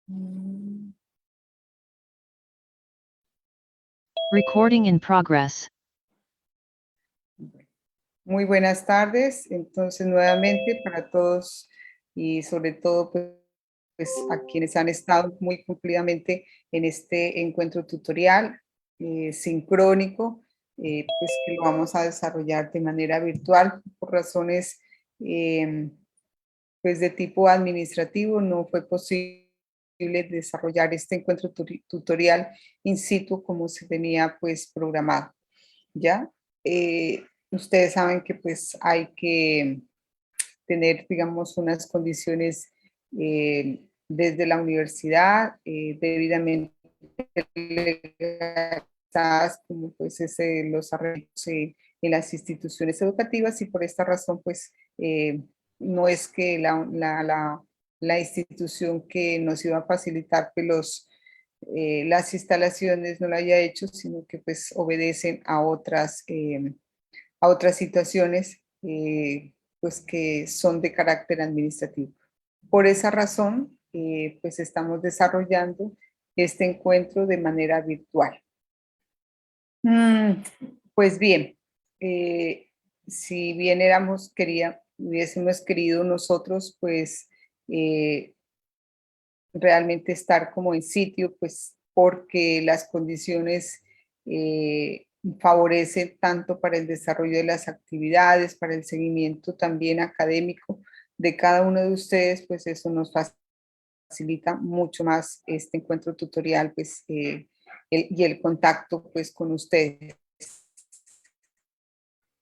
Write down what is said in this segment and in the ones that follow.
Mm, Recording in progress. Muy buenas tardes, entonces nuevamente para todos y sobre todo pues a quienes han estado muy cumplidamente en este encuentro tutorial sincrónico, pues que lo vamos a desarrollar de manera virtual por razones pues de tipo administrativo. No fue posible desarrollar este encuentro tutorial in situ como se tenía pues programado, ¿ya? Ustedes saben que pues hay que tener, digamos, unas condiciones desde la universidad debidamente legalizadas, como pues los arreglos en las instituciones educativas, y por esta razón pues no es que la institución que nos iba a facilitar pues las instalaciones no lo haya hecho, sino que pues obedecen a otras situaciones pues que son de carácter administrativo. Por esa razón, pues estamos desarrollando este encuentro de manera virtual. Pues bien, si bien hubiésemos querido nosotros, pues realmente estar como en sitio, pues porque las condiciones favorecen tanto para el desarrollo de las actividades, para el seguimiento también académico de cada uno de ustedes, pues eso nos facilita mucho más este encuentro tutorial, pues y el contacto pues con ustedes.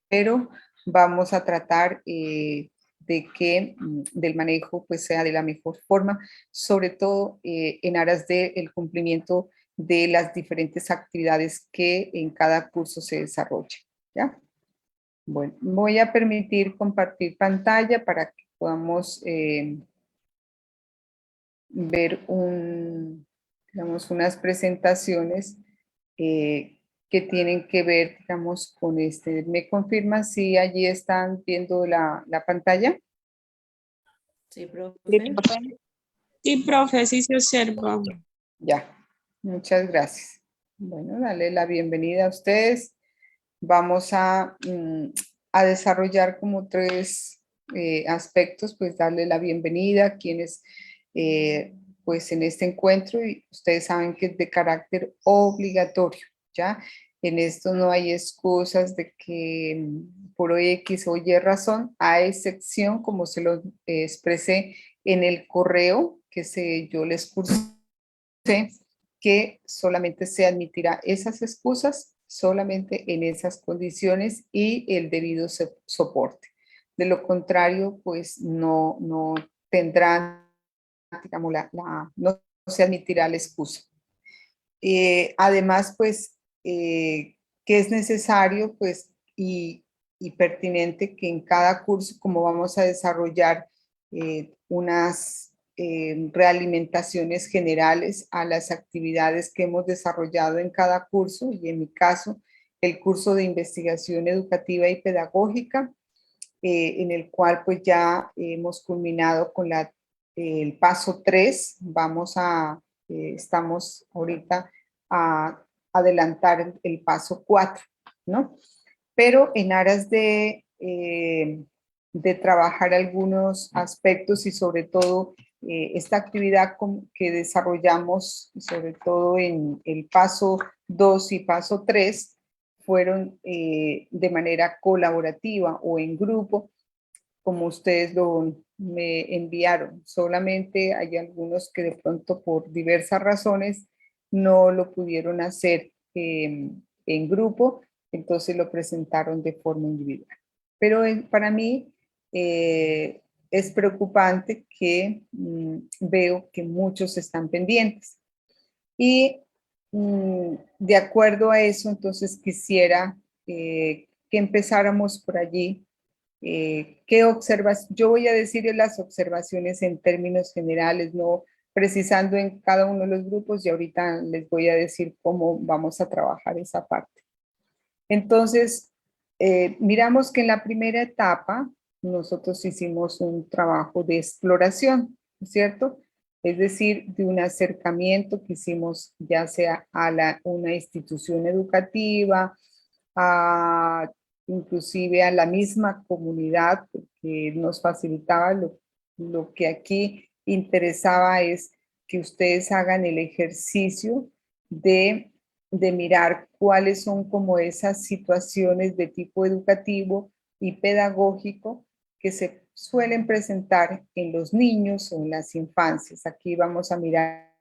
Pero vamos a tratar de que del manejo pues sea de la mejor forma, sobre todo en aras del cumplimiento de las diferentes actividades que en cada curso se desarrolla, ¿ya? Bueno, voy a permitir compartir pantalla para que podamos ver digamos, unas presentaciones que tienen que ver, digamos, con este. ¿Me confirman si allí están viendo la pantalla? Sí, profe. Sí, profe, sí se observa. Ya, muchas gracias. Bueno, darle la bienvenida a ustedes. Vamos a desarrollar como tres aspectos, pues darle la bienvenida a quienes pues en este encuentro, y ustedes saben que es de carácter obligatorio, ¿ya? En esto no hay excusas de que por X o Y razón, a excepción, como se lo expresé en el correo yo les cursé, que solamente se admitirá esas excusas solamente en esas condiciones y el debido soporte. De lo contrario, pues no tendrán, digamos, no se admitirá la excusa. Además, pues, que es necesario, pues, y pertinente que en cada curso, como vamos a desarrollar unas realimentaciones generales a las actividades que hemos desarrollado en cada curso, y en mi caso, el curso de investigación educativa y pedagógica, en el cual pues ya hemos culminado con el paso 3. Estamos ahorita a adelantar el paso 4, ¿no? Pero en aras de trabajar algunos aspectos y sobre todo esta actividad que desarrollamos, sobre todo en el paso 2 y paso 3, fueron de manera colaborativa o en grupo, como ustedes me enviaron. Solamente hay algunos que de pronto por diversas razones no lo pudieron hacer en grupo, entonces lo presentaron de forma individual. Pero para mí es preocupante que veo que muchos están pendientes. Y de acuerdo a eso, entonces quisiera que empezáramos por allí. ¿Qué observas? Yo voy a decir las observaciones en términos generales, no precisando en cada uno de los grupos, y ahorita les voy a decir cómo vamos a trabajar esa parte. Entonces, miramos que en la primera etapa nosotros hicimos un trabajo de exploración, ¿cierto? es decir, de un acercamiento que hicimos ya sea a una institución educativa, inclusive a la misma comunidad, que nos facilitaba. Lo que aquí interesaba es que ustedes hagan el ejercicio de mirar cuáles son como esas situaciones de tipo educativo y pedagógico que se suelen presentar en los niños o en las infancias. Aquí vamos a mirar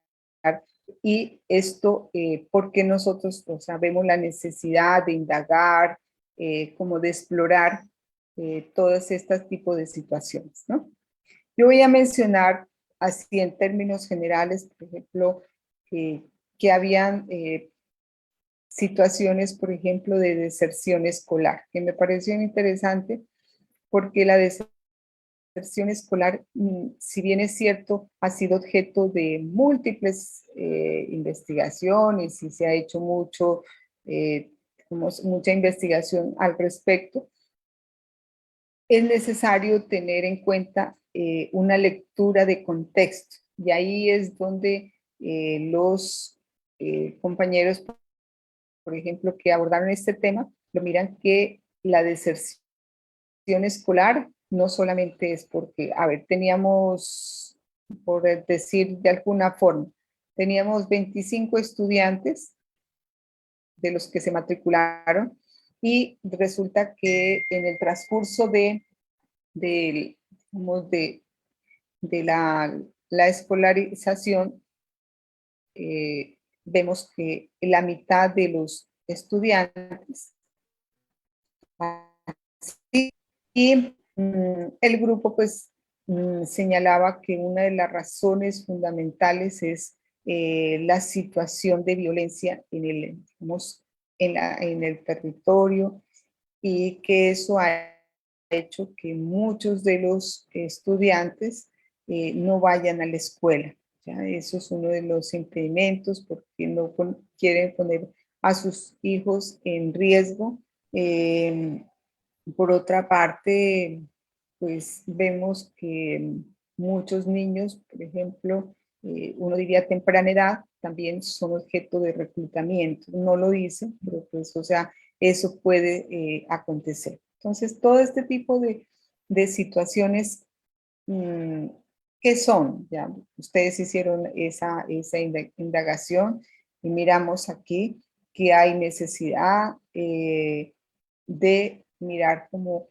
y esto porque nosotros, o sea, vemos la necesidad de indagar, como de explorar todos estos tipos de situaciones, ¿no? Yo voy a mencionar así en términos generales, por ejemplo, que habían situaciones, por ejemplo, de deserción escolar, que me pareció interesante porque la deserción escolar, si bien es cierto, ha sido objeto de múltiples investigaciones y se ha hecho mucha investigación al respecto, es necesario tener en cuenta una lectura de contexto. Y ahí es donde los compañeros, por ejemplo, que abordaron este tema, lo miran que la deserción escolar no solamente es porque, a ver, teníamos, por decir de alguna forma, teníamos 25 estudiantes de los que se matricularon y resulta que en el transcurso de, digamos, de la escolarización, vemos que la mitad de los estudiantes y el grupo pues señalaba que una de las razones fundamentales es la situación de violencia digamos, en el territorio y que eso ha hecho que muchos de los estudiantes no vayan a la escuela. ¿Ya? Eso es uno de los impedimentos porque no quieren poner a sus hijos en riesgo. Por otra parte, pues vemos que muchos niños, por ejemplo, uno diría a temprana edad, también son objeto de reclutamiento. No lo dice, pero pues, o sea, eso puede acontecer. Entonces, todo este tipo de situaciones, ¿qué son? Ya, ustedes hicieron esa indagación y miramos aquí que hay necesidad de mirar como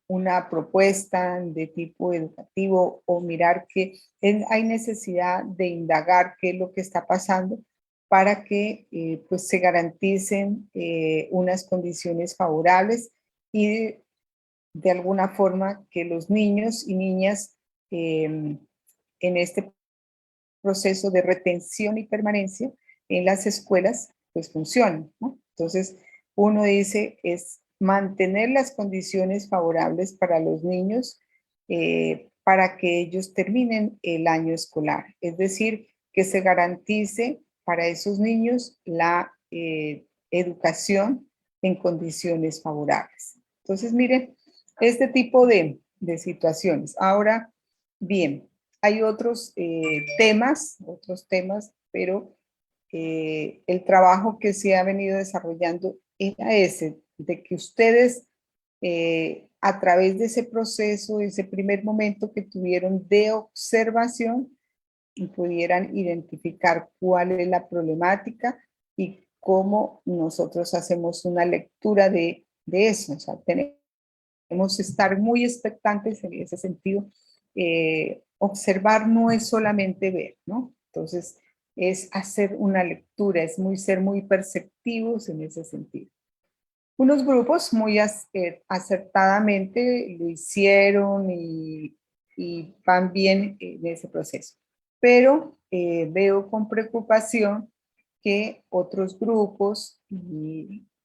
una propuesta de tipo educativo o mirar que hay necesidad de indagar qué es lo que está pasando para que pues se garanticen unas condiciones favorables y de alguna forma que los niños y niñas en este proceso de retención y permanencia en las escuelas pues funcionen, ¿no? Entonces, uno dice es mantener las condiciones favorables para los niños para que ellos terminen el año escolar. Es decir, que se garantice para esos niños la educación en condiciones favorables. Entonces, miren, este tipo de situaciones. Ahora, bien, hay otros temas, pero el trabajo que se ha venido desarrollando era ese, de que ustedes a través de ese proceso, ese primer momento que tuvieron de observación, pudieran identificar cuál es la problemática y cómo nosotros hacemos una lectura de eso. O sea, tenemos que estar muy expectantes en ese sentido. Observar no es solamente ver, ¿no? Entonces, es hacer una lectura, es ser muy perceptivos en ese sentido. Unos grupos muy acertadamente lo hicieron y van bien en ese proceso. Pero veo con preocupación que otros grupos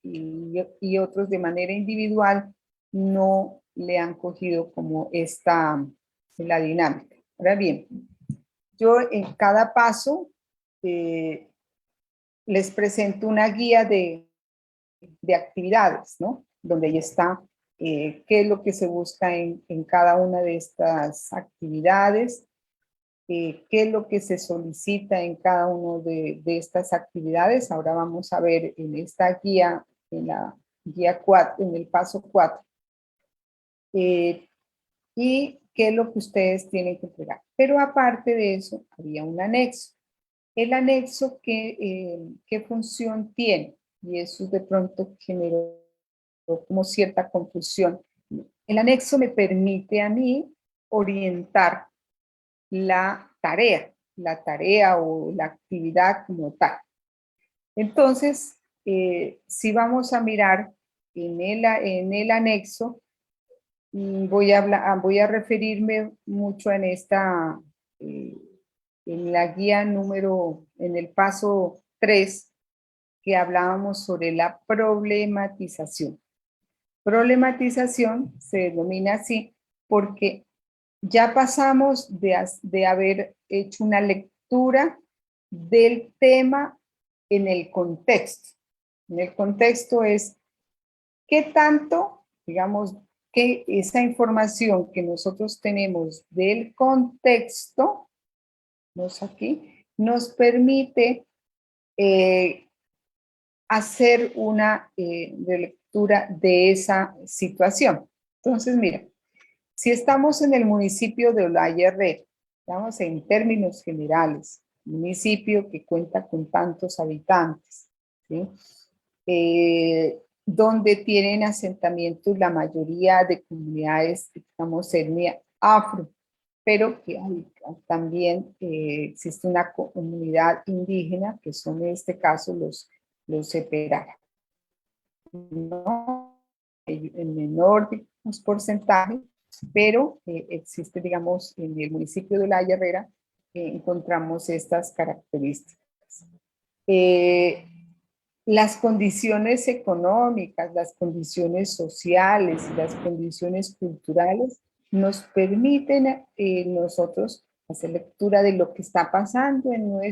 y otros de manera individual no le han cogido como la dinámica. Ahora bien, yo en cada paso les presento una guía de actividades, ¿no? Donde ahí está qué es lo que se busca en cada una de estas actividades qué es lo que se solicita en cada una de estas actividades. Ahora vamos a ver en esta guía, en la guía 4, en el paso 4, y qué es lo que ustedes tienen que entregar. Pero aparte de eso, había un anexo. El anexo, ¿qué función tiene? Y eso de pronto generó como cierta confusión. El anexo me permite a mí orientar la tarea o la actividad como tal. Entonces, si vamos a mirar en el anexo, voy a referirme mucho en la guía en el paso 3, que hablábamos sobre la problematización. Problematización se denomina así porque ya pasamos de haber hecho una lectura del tema en el contexto. En el contexto es qué tanto, digamos, que esa información que nosotros tenemos del contexto, nos permite hacer una lectura de esa situación. Entonces, mira, si estamos en el municipio de Olaya Herrera, estamos en términos generales, municipio que cuenta con tantos habitantes, ¿sí? Donde tienen asentamientos la mayoría de comunidades, digamos, etnia afro, pero que también existe una comunidad indígena, que son en este caso los Seperara, ¿no? En menor porcentaje, pero existe, digamos, en el municipio de Olaya Herrera, encontramos estas características. Las condiciones económicas, las condiciones sociales y las condiciones culturales nos permiten nosotros hacer lectura de lo que está pasando en no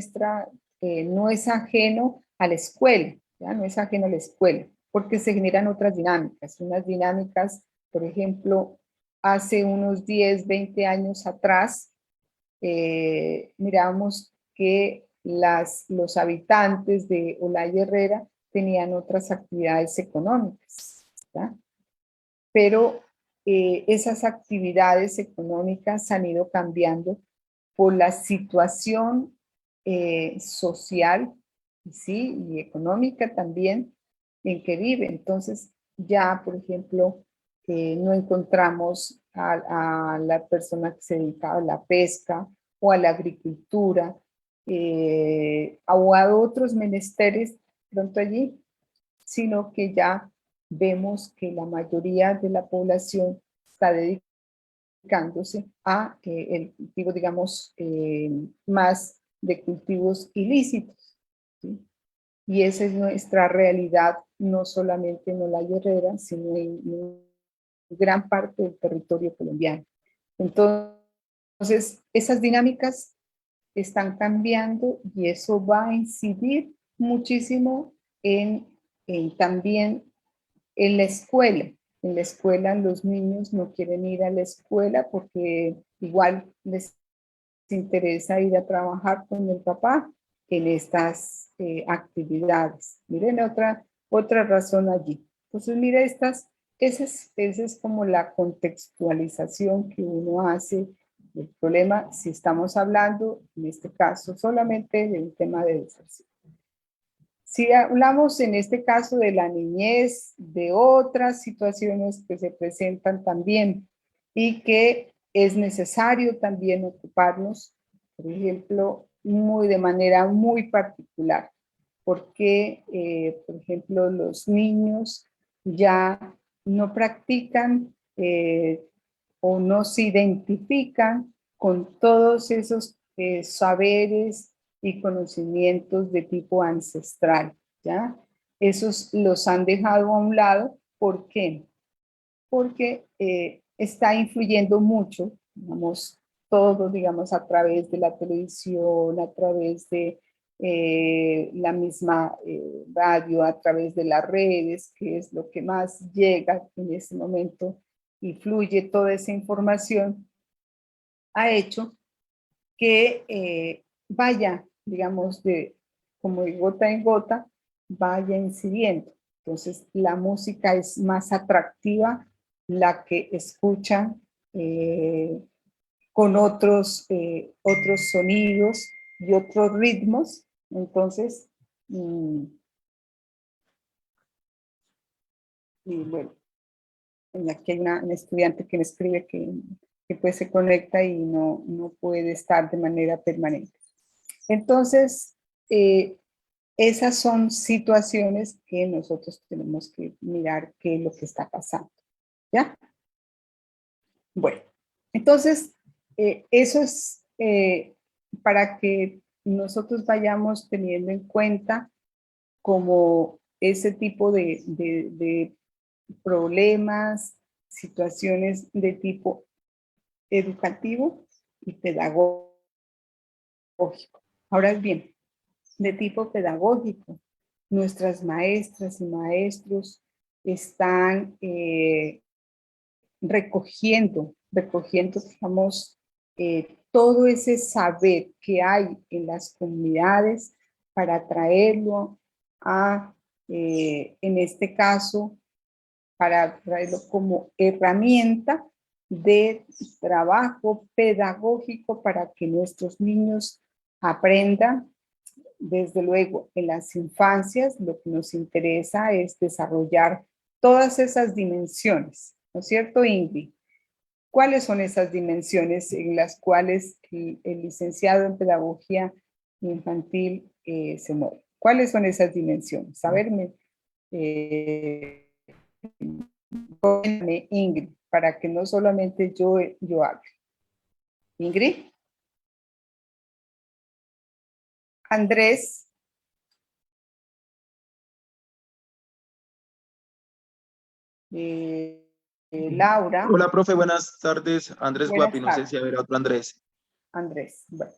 es ajeno a la escuela, ¿ya? No es ajeno a la escuela, porque se generan otras dinámicas, unas dinámicas, por ejemplo, hace unos 10, 20 años atrás, miramos que los habitantes de Olaya Herrera tenían otras actividades económicas, ¿verdad? Pero esas actividades económicas han ido cambiando por la situación social, ¿sí? Y económica también en que vive. Entonces, ya, por ejemplo, no encontramos a la persona que se dedicaba a la pesca o a la agricultura o a otros menesteres pronto allí, sino que ya vemos que la mayoría de la población está dedicándose a el cultivo, digamos, más de cultivos ilícitos, ¿sí? Y esa es nuestra realidad, no solamente en Olaya Herrera, sino en gran parte del territorio colombiano. Entonces, esas dinámicas están cambiando y eso va a incidir muchísimo también en la escuela. En la escuela los niños no quieren ir a la escuela porque igual les interesa ir a trabajar con el papá en estas actividades. Miren otra razón allí. Entonces, mire, esa es como la contextualización que uno hace del problema si estamos hablando, en este caso, solamente de un tema de deserción. Si hablamos en este caso de la niñez, de otras situaciones que se presentan también y que es necesario también ocuparnos, por ejemplo, de manera muy particular, porque, por ejemplo, los niños ya no practican o no se identifican con todos esos saberes y conocimientos de tipo ancestral, ¿ya? Esos los han dejado a un lado. ¿Por qué? Porque está influyendo mucho, digamos, todo, digamos, a través de la televisión, a través de la misma radio, a través de las redes, que es lo que más llega en ese momento y fluye toda esa información, ha hecho que vaya, digamos, como de gota en gota, vaya incidiendo. Entonces, la música es más atractiva, la que escuchan con otros sonidos y otros ritmos. Entonces, y bueno, aquí hay una estudiante que me escribe que pues se conecta y no puede estar de manera permanente. Entonces, esas son situaciones que nosotros tenemos que mirar qué es lo que está pasando, ¿ya? Bueno, entonces, eso es para que nosotros vayamos teniendo en cuenta como ese tipo de problemas, situaciones de tipo educativo y pedagógico. Ahora bien, de tipo pedagógico, nuestras maestras y maestros están recogiendo, digamos, todo ese saber que hay en las comunidades para traerlo a, en este caso, para traerlo como herramienta de trabajo pedagógico para que nuestros niños aprendan. Desde luego, en las infancias lo que nos interesa es desarrollar todas esas dimensiones, ¿no es cierto, Ingrid? ¿Cuáles son esas dimensiones en las cuales el licenciado en pedagogía infantil se mueve? ¿Cuáles son esas dimensiones? A ver, cuéntame, Ingrid, para que no solamente yo hable. Ingrid. Andrés. Laura. Hola, profe, buenas tardes. Andrés Buenas Guapi, no sé tardes. si habrá otro Andrés. Andrés, bueno.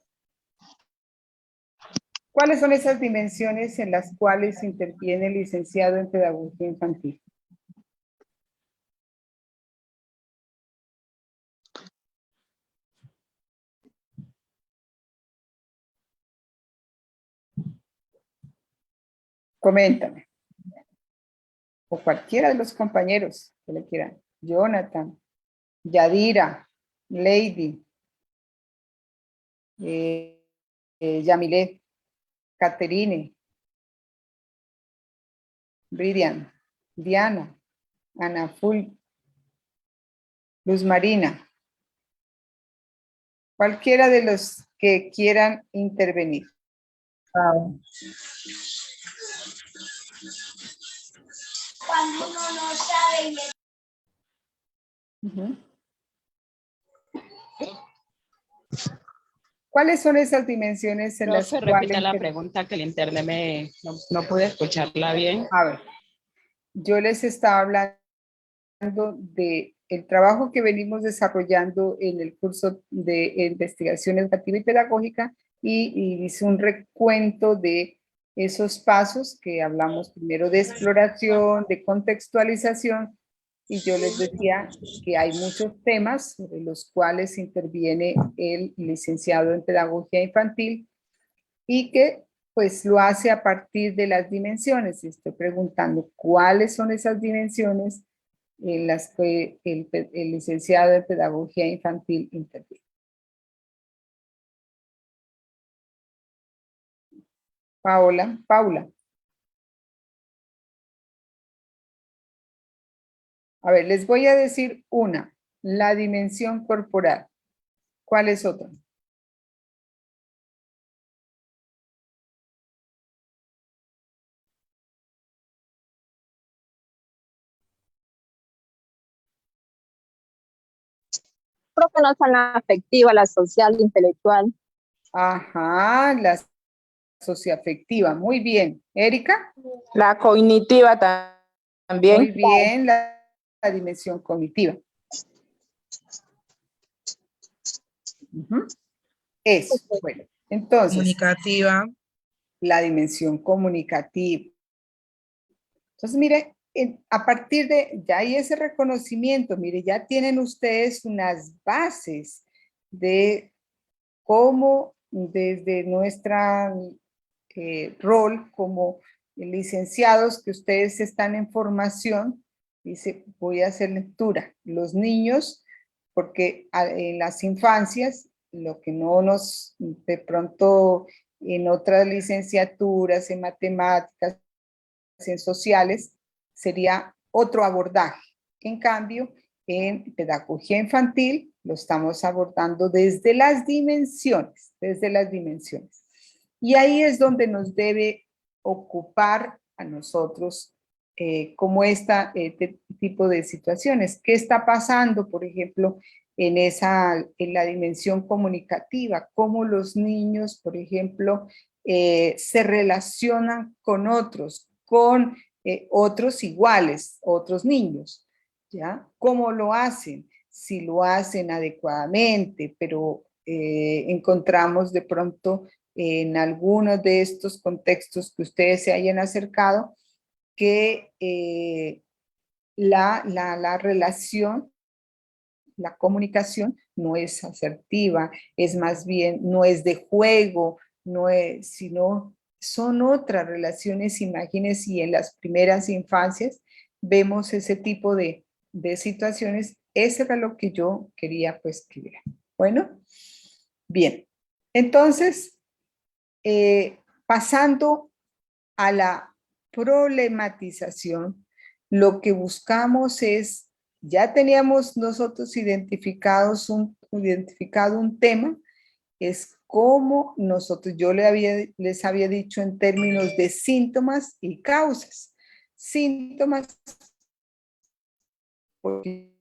¿Cuáles son esas dimensiones en las cuales interviene el licenciado en pedagogía infantil? Coméntame. O cualquiera de los compañeros que le quieran. Jonathan, Yadira, Lady, Yamilet, Caterine, Bridian, Diana, Ana Ful, Luz Marina. Cualquiera de los que quieran intervenir. Cuando uno no sabe. ¿Cuáles son esas dimensiones en las Profe, cuales... repita la pregunta que el internet no pude escucharla bien. A ver, yo les estaba hablando de el trabajo que venimos desarrollando en el curso de investigación educativa y pedagógica y hice un recuento de esos pasos que hablamos primero de exploración, de contextualización, y yo les decía que hay muchos temas sobre los cuales interviene el licenciado en pedagogía infantil y que pues lo hace a partir de las dimensiones. Y estoy preguntando cuáles son esas dimensiones en las que el licenciado en pedagogía infantil interviene. Paula. A ver, les voy a decir una, la dimensión corporal. ¿Cuál es otra? Creo que no es tan afectiva, la social, intelectual. Ajá, la socioafectiva. Muy bien. ¿Erika? La cognitiva también. Muy bien, la dimensión cognitiva. Eso, bueno. Entonces. Comunicativa. La dimensión comunicativa. Entonces, mire, a partir de ya hay ese reconocimiento, mire, ya tienen ustedes unas bases de cómo desde nuestra rol como licenciados que ustedes están en formación, dice, voy a hacer lectura. Los niños, porque en las infancias, lo que no nos, de pronto en otras licenciaturas, en matemáticas, en sociales, sería otro abordaje. En cambio, en pedagogía infantil lo estamos abordando desde las dimensiones, Y ahí es donde nos debe ocupar a nosotros como este tipo de situaciones. ¿Qué está pasando, por ejemplo, en la dimensión comunicativa? ¿Cómo los niños, por ejemplo, se relacionan con otros iguales, otros niños? ¿Ya? ¿Cómo lo hacen? Si lo hacen adecuadamente, pero encontramos de pronto en algunos de estos contextos que ustedes se hayan acercado que la relación, la comunicación no es asertiva, es más bien, no es de juego, no es, sino son otras relaciones. Imagínense, y en las primeras infancias vemos ese tipo de situaciones. Eso era lo que yo quería pues que vieran. Bueno, bien. Entonces, pasando a la problematización, lo que buscamos es, ya teníamos nosotros identificado un tema, es cómo nosotros, yo les había dicho en términos de síntomas y causas. Síntomas, porque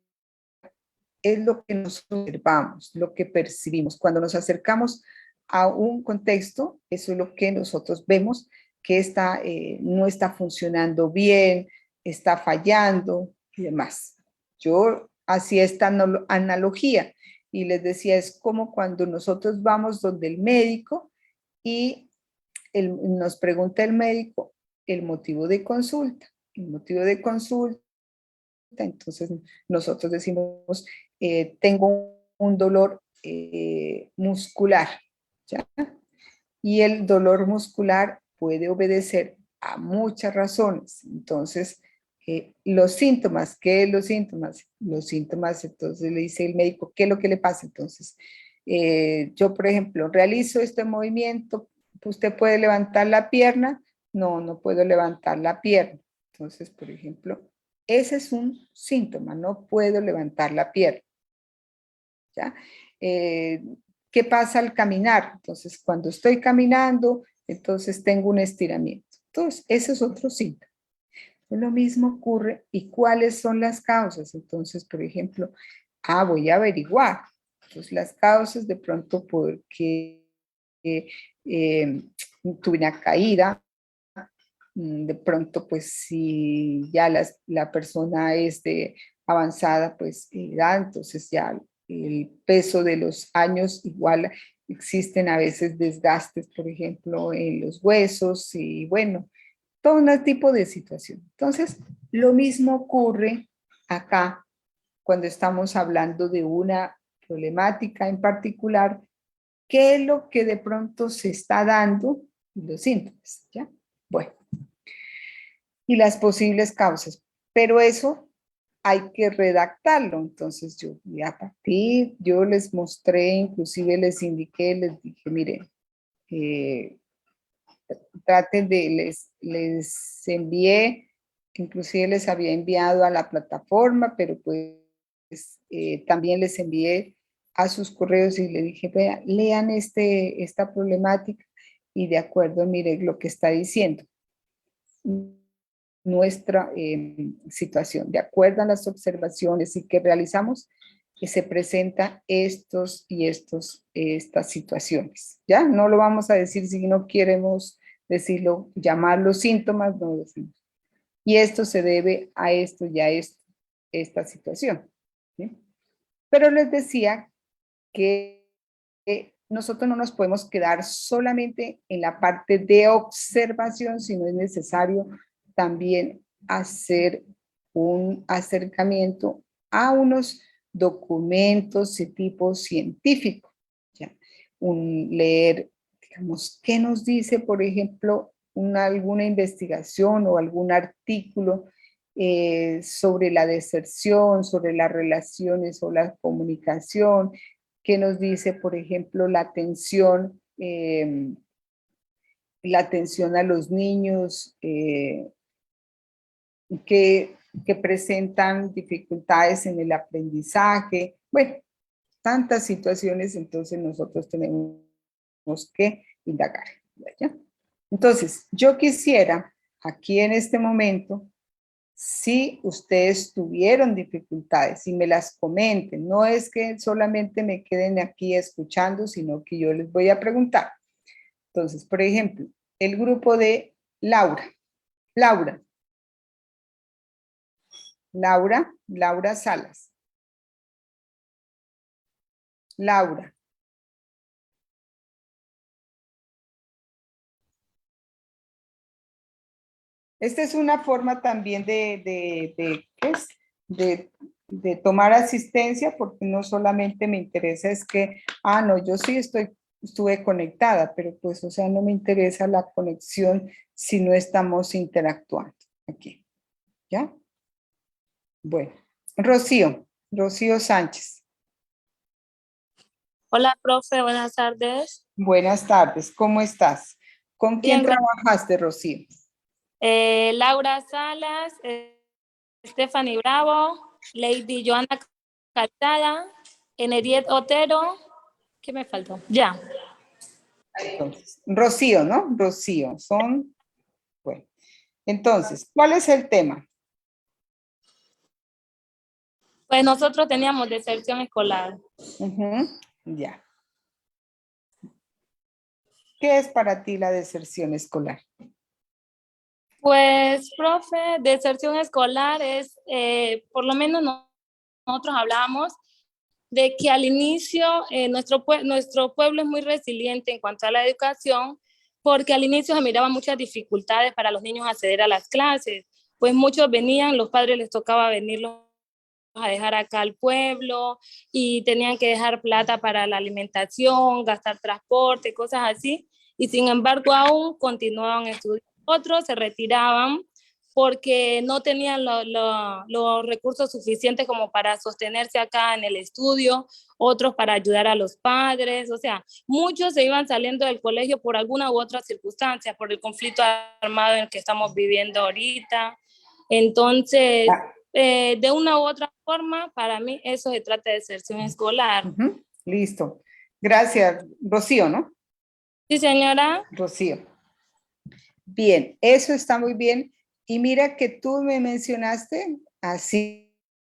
es lo que nos observamos, lo que percibimos. Cuando nos acercamos a un contexto, eso es lo que nosotros vemos que no está funcionando bien, está fallando y demás. Yo hacía esta analogía y les decía, es como cuando nosotros vamos donde el médico y nos pregunta el médico el motivo de consulta. El motivo de consulta, entonces nosotros decimos, tengo un dolor muscular, ¿ya? Y el dolor muscular puede obedecer a muchas razones. Entonces, los síntomas, ¿qué es los síntomas? Los síntomas, entonces le dice el médico, ¿qué es lo que le pasa? Entonces, yo, por ejemplo, realizo este movimiento, ¿usted puede levantar la pierna? No, no puedo levantar la pierna. Entonces, por ejemplo, ese es un síntoma, no puedo levantar la pierna. ¿Ya? ¿Qué pasa al caminar? Entonces, cuando estoy caminando, entonces tengo un estiramiento. Entonces, ese es otro síntoma. Lo mismo ocurre. ¿Y cuáles son las causas? Entonces, por ejemplo, voy a averiguar. Entonces, las causas de pronto porque tuve una caída, de pronto, pues si ya la persona es de avanzada, pues edad, entonces ya el peso de los años igual existen a veces desgastes, por ejemplo, en los huesos y bueno, todo un tipo de situación. Entonces, lo mismo ocurre acá cuando estamos hablando de una problemática en particular, qué es lo que de pronto se está dando y los síntomas, ¿ya? Bueno, y las posibles causas, pero eso hay que redactarlo. Entonces yo les mostré, inclusive les indiqué, les dije, miren, traten les envié, inclusive les había enviado a la plataforma, pero pues también les envié a sus correos y le dije, vea, lean esta problemática y de acuerdo, mire lo que está diciendo nuestra situación. De acuerdo a las observaciones y que realizamos, que se presentan estas situaciones. ¿Ya? No lo vamos a decir si no queremos decirlo, llamar los síntomas, no decimos. Y esto se debe a esto y a esta situación. ¿Sí? Pero les decía que nosotros no nos podemos quedar solamente en la parte de observación, sino es necesario también hacer un acercamiento a unos documentos de tipo científico. ¿Ya? leer, digamos, qué nos dice, por ejemplo, alguna investigación o algún artículo sobre la deserción, sobre las relaciones o la comunicación, qué nos dice, por ejemplo, la atención a los niños que presentan dificultades en el aprendizaje. Bueno, tantas situaciones, entonces nosotros tenemos que indagar. ¿Ya? Entonces, yo quisiera aquí en este momento, si ustedes tuvieron dificultades y me las comenten, no es que solamente me queden aquí escuchando, sino que yo les voy a preguntar. Entonces, por ejemplo, el grupo de Laura. Laura Salas. Laura. Esta es una forma también de tomar asistencia, porque no solamente me interesa es que, no, yo sí estuve conectada, pero pues, o sea, no me interesa la conexión si no estamos interactuando aquí. ¿Ya? Bueno, Rocío Sánchez. Hola, profe, buenas tardes. Buenas tardes, ¿cómo estás? ¿Con quién Bien, gracias. trabajaste, Rocío? Laura Salas, Stephanie Bravo, Lady Joana Calzada, Eneriet Otero. ¿Qué me faltó? Ya. Entonces, Rocío, ¿no? Rocío, bueno. Entonces, ¿cuál es el tema? Pues nosotros teníamos deserción escolar. Ya. ¿Qué es para ti la deserción escolar? Pues, profe, deserción escolar es, por lo menos nosotros hablábamos de que al inicio nuestro pueblo es muy resiliente en cuanto a la educación, porque al inicio se miraban muchas dificultades para los niños acceder a las clases, pues muchos venían, los padres les tocaba venirlos a dejar acá al pueblo y tenían que dejar plata para la alimentación, gastar transporte, cosas así, y sin embargo aún continuaban estudiando. Otros se retiraban porque no tenían los recursos suficientes como para sostenerse acá en el estudio, otros para ayudar a los padres, o sea, muchos se iban saliendo del colegio por alguna u otra circunstancia, por el conflicto armado en el que estamos viviendo ahorita. Entonces, de una u otra forma, para mí eso se trata de deserción escolar. Listo. Gracias, Rocío, ¿no? Sí, señora. Rocío. Bien, eso está muy bien. Y mira que tú me mencionaste así,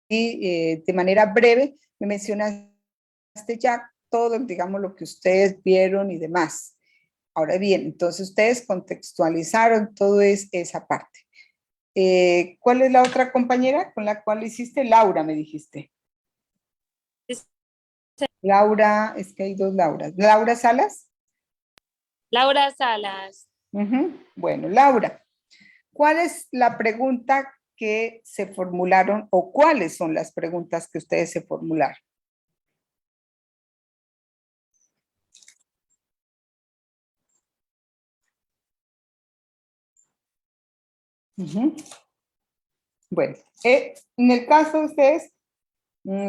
de manera breve, me mencionaste ya todo, digamos, lo que ustedes vieron y demás. Ahora bien, entonces ustedes contextualizaron todo esa parte. ¿Cuál es la otra compañera con la cual hiciste? Laura, me dijiste. Laura, es que hay dos Lauras. ¿Laura Salas? Laura Salas. Bueno, Laura, ¿cuál es la pregunta que se formularon o cuáles son las preguntas que ustedes se formularon? Bueno, en el caso de ustedes,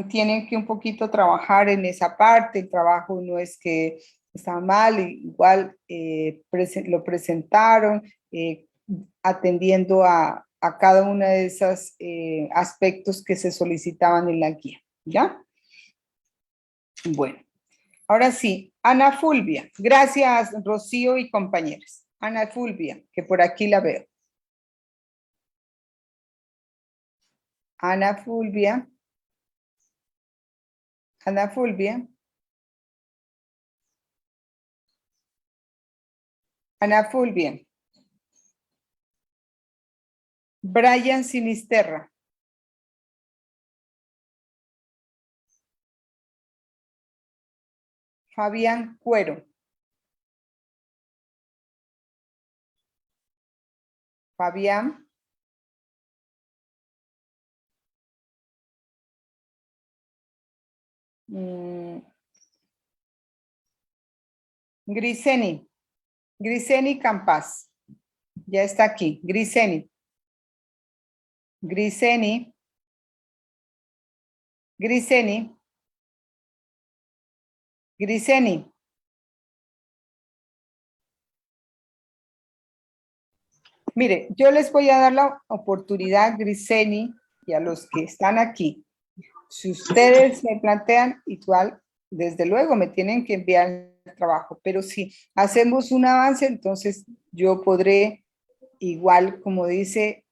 tienen que un poquito trabajar en esa parte. El trabajo no es que está mal, igual lo presentaron atendiendo a cada uno de esos aspectos que se solicitaban en la guía, ¿ya? Bueno, ahora sí, Ana Fulvia. Gracias, Rocío y compañeros. Ana Fulvia, que por aquí la veo. Ana Fulvia. Ana Fulvia. Ana Fulvia. Brian Sinisterra. Fabián Cuero. Fabián. Griseni. Griseni Campas. Ya está aquí. Griseni. Griseni. Griseni. Griseni. Mire, yo les voy a dar la oportunidad, Griseni, y a los que están aquí. Si ustedes me plantean, igual, desde luego me tienen que enviar el trabajo, pero si hacemos un avance, entonces yo podré, igual, como dice,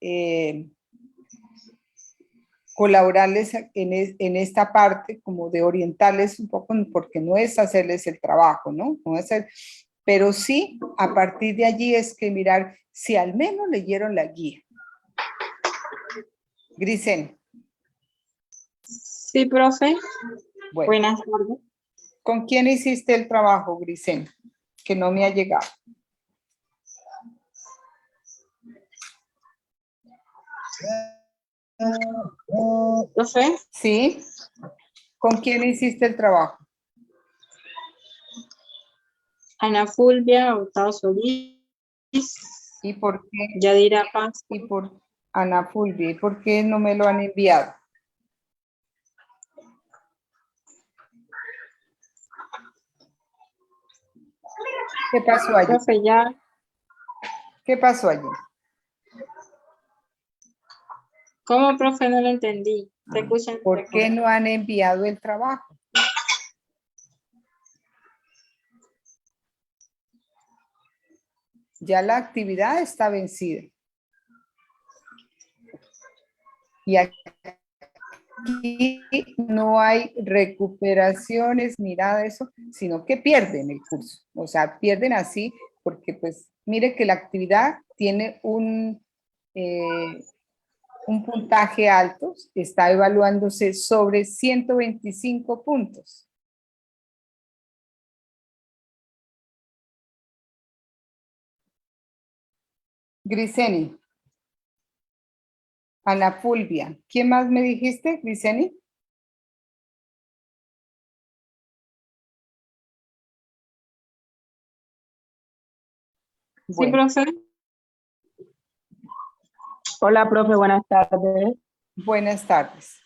colaborarles en esta parte, como de orientarles un poco, porque no es hacerles el trabajo, ¿no? No es pero sí, a partir de allí es que mirar si al menos leyeron la guía. Grisen. Sí, profe. Bueno, Buenas tardes. ¿con quién hiciste el trabajo, Grisen? Que no me ha llegado. Profe, ¿Sí? ¿Con quién hiciste el trabajo? Ana Fulvia Hurtado Solís, ¿Y por qué? Yadira Paz. ¿Y por Ana Fulvia? ¿Y por qué no me lo han enviado? ¿Qué pasó allí? Profe, ya. ¿Qué pasó allí? ¿Cómo, profe? No lo entendí. ¿Se escuchan? ¿Por qué no han enviado el trabajo? Ya la actividad está vencida. Y aquí no hay recuperaciones ni nada de eso, sino que pierden el curso. O sea, pierden así porque pues mire que la actividad tiene un puntaje alto, está evaluándose sobre 125 puntos. Griseni. Ana Fulvia. ¿Quién más me dijiste, Griseni? Sí, Bueno, profe. Hola, profe, buenas tardes. buenas tardes.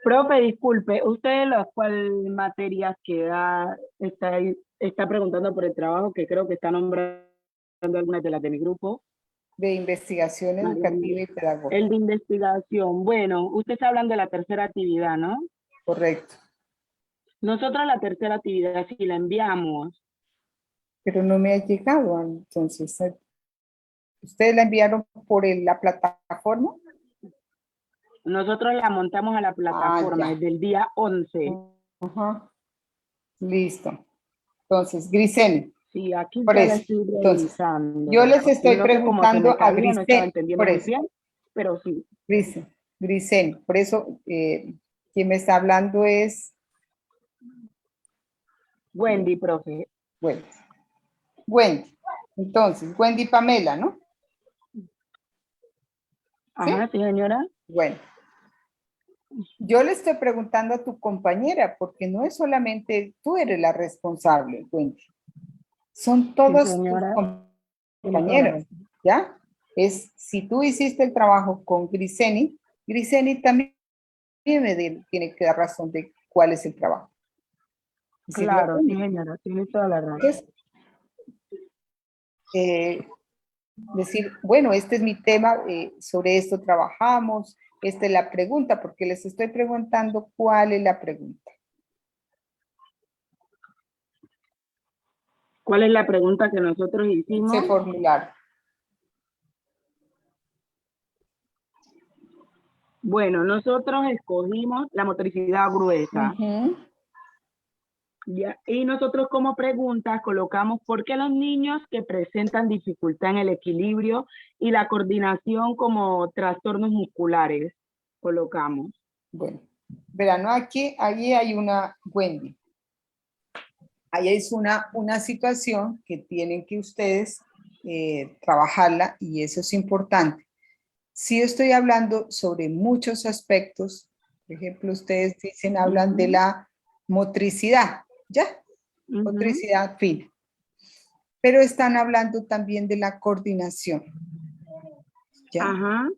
Profe, disculpe, ¿usted de las cuales materias que da está preguntando por el trabajo que creo que está nombrando algunas de las de mi grupo? De investigación educativa y pedagógica. El de investigación. Bueno, usted está hablando de la tercera actividad, ¿no? Correcto. Nosotros la tercera actividad, si la enviamos, Pero no me ha llegado, entonces. ¿Ustedes la enviaron por la plataforma? nosotros la montamos a la plataforma ya. desde el día 11. Ajá. Listo. Entonces, Griseni. Sí, aquí Por ya la eso. estoy Entonces, revisando. yo les estoy Sino que como se me preguntando a cabía, no estaba Griseni. entendiendo Por muy eso. bien, pero sí. Griseni. Por eso, quien me está hablando es Wendy, profe. Wendy. Entonces, Wendy Pamela, ¿no? Ajá, sí, señora. Bueno. Yo le estoy preguntando a tu compañera, porque no es solamente tú eres la responsable, Wendy. Son todos tus compañeros, ¿ya? Es, si tú hiciste el trabajo con Griseni, Griseni también tiene que dar razón de cuál es el trabajo. Claro, sí, señora, tiene toda la razón. Entonces, decir, bueno, este es mi tema, sobre esto trabajamos, esta es la pregunta, porque les estoy preguntando cuál es la pregunta. ¿Cuál es la pregunta que nosotros hicimos? Ese formulario. Bueno, nosotros escogimos la motricidad gruesa. Ya, y nosotros como pregunta colocamos ¿por qué los niños que presentan dificultad en el equilibrio y la coordinación como trastornos musculares? Colocamos. Bueno, verán, ¿no? Aquí, ahí hay una, Wendy. Ahí es una situación que tienen que ustedes trabajarla y eso es importante. Si yo estoy hablando sobre muchos aspectos, por ejemplo, ustedes dicen, hablan de la motricidad, ¿ya? Ujú. motricidad fina. Pero están hablando también de la coordinación. ¿Ya? Ajá.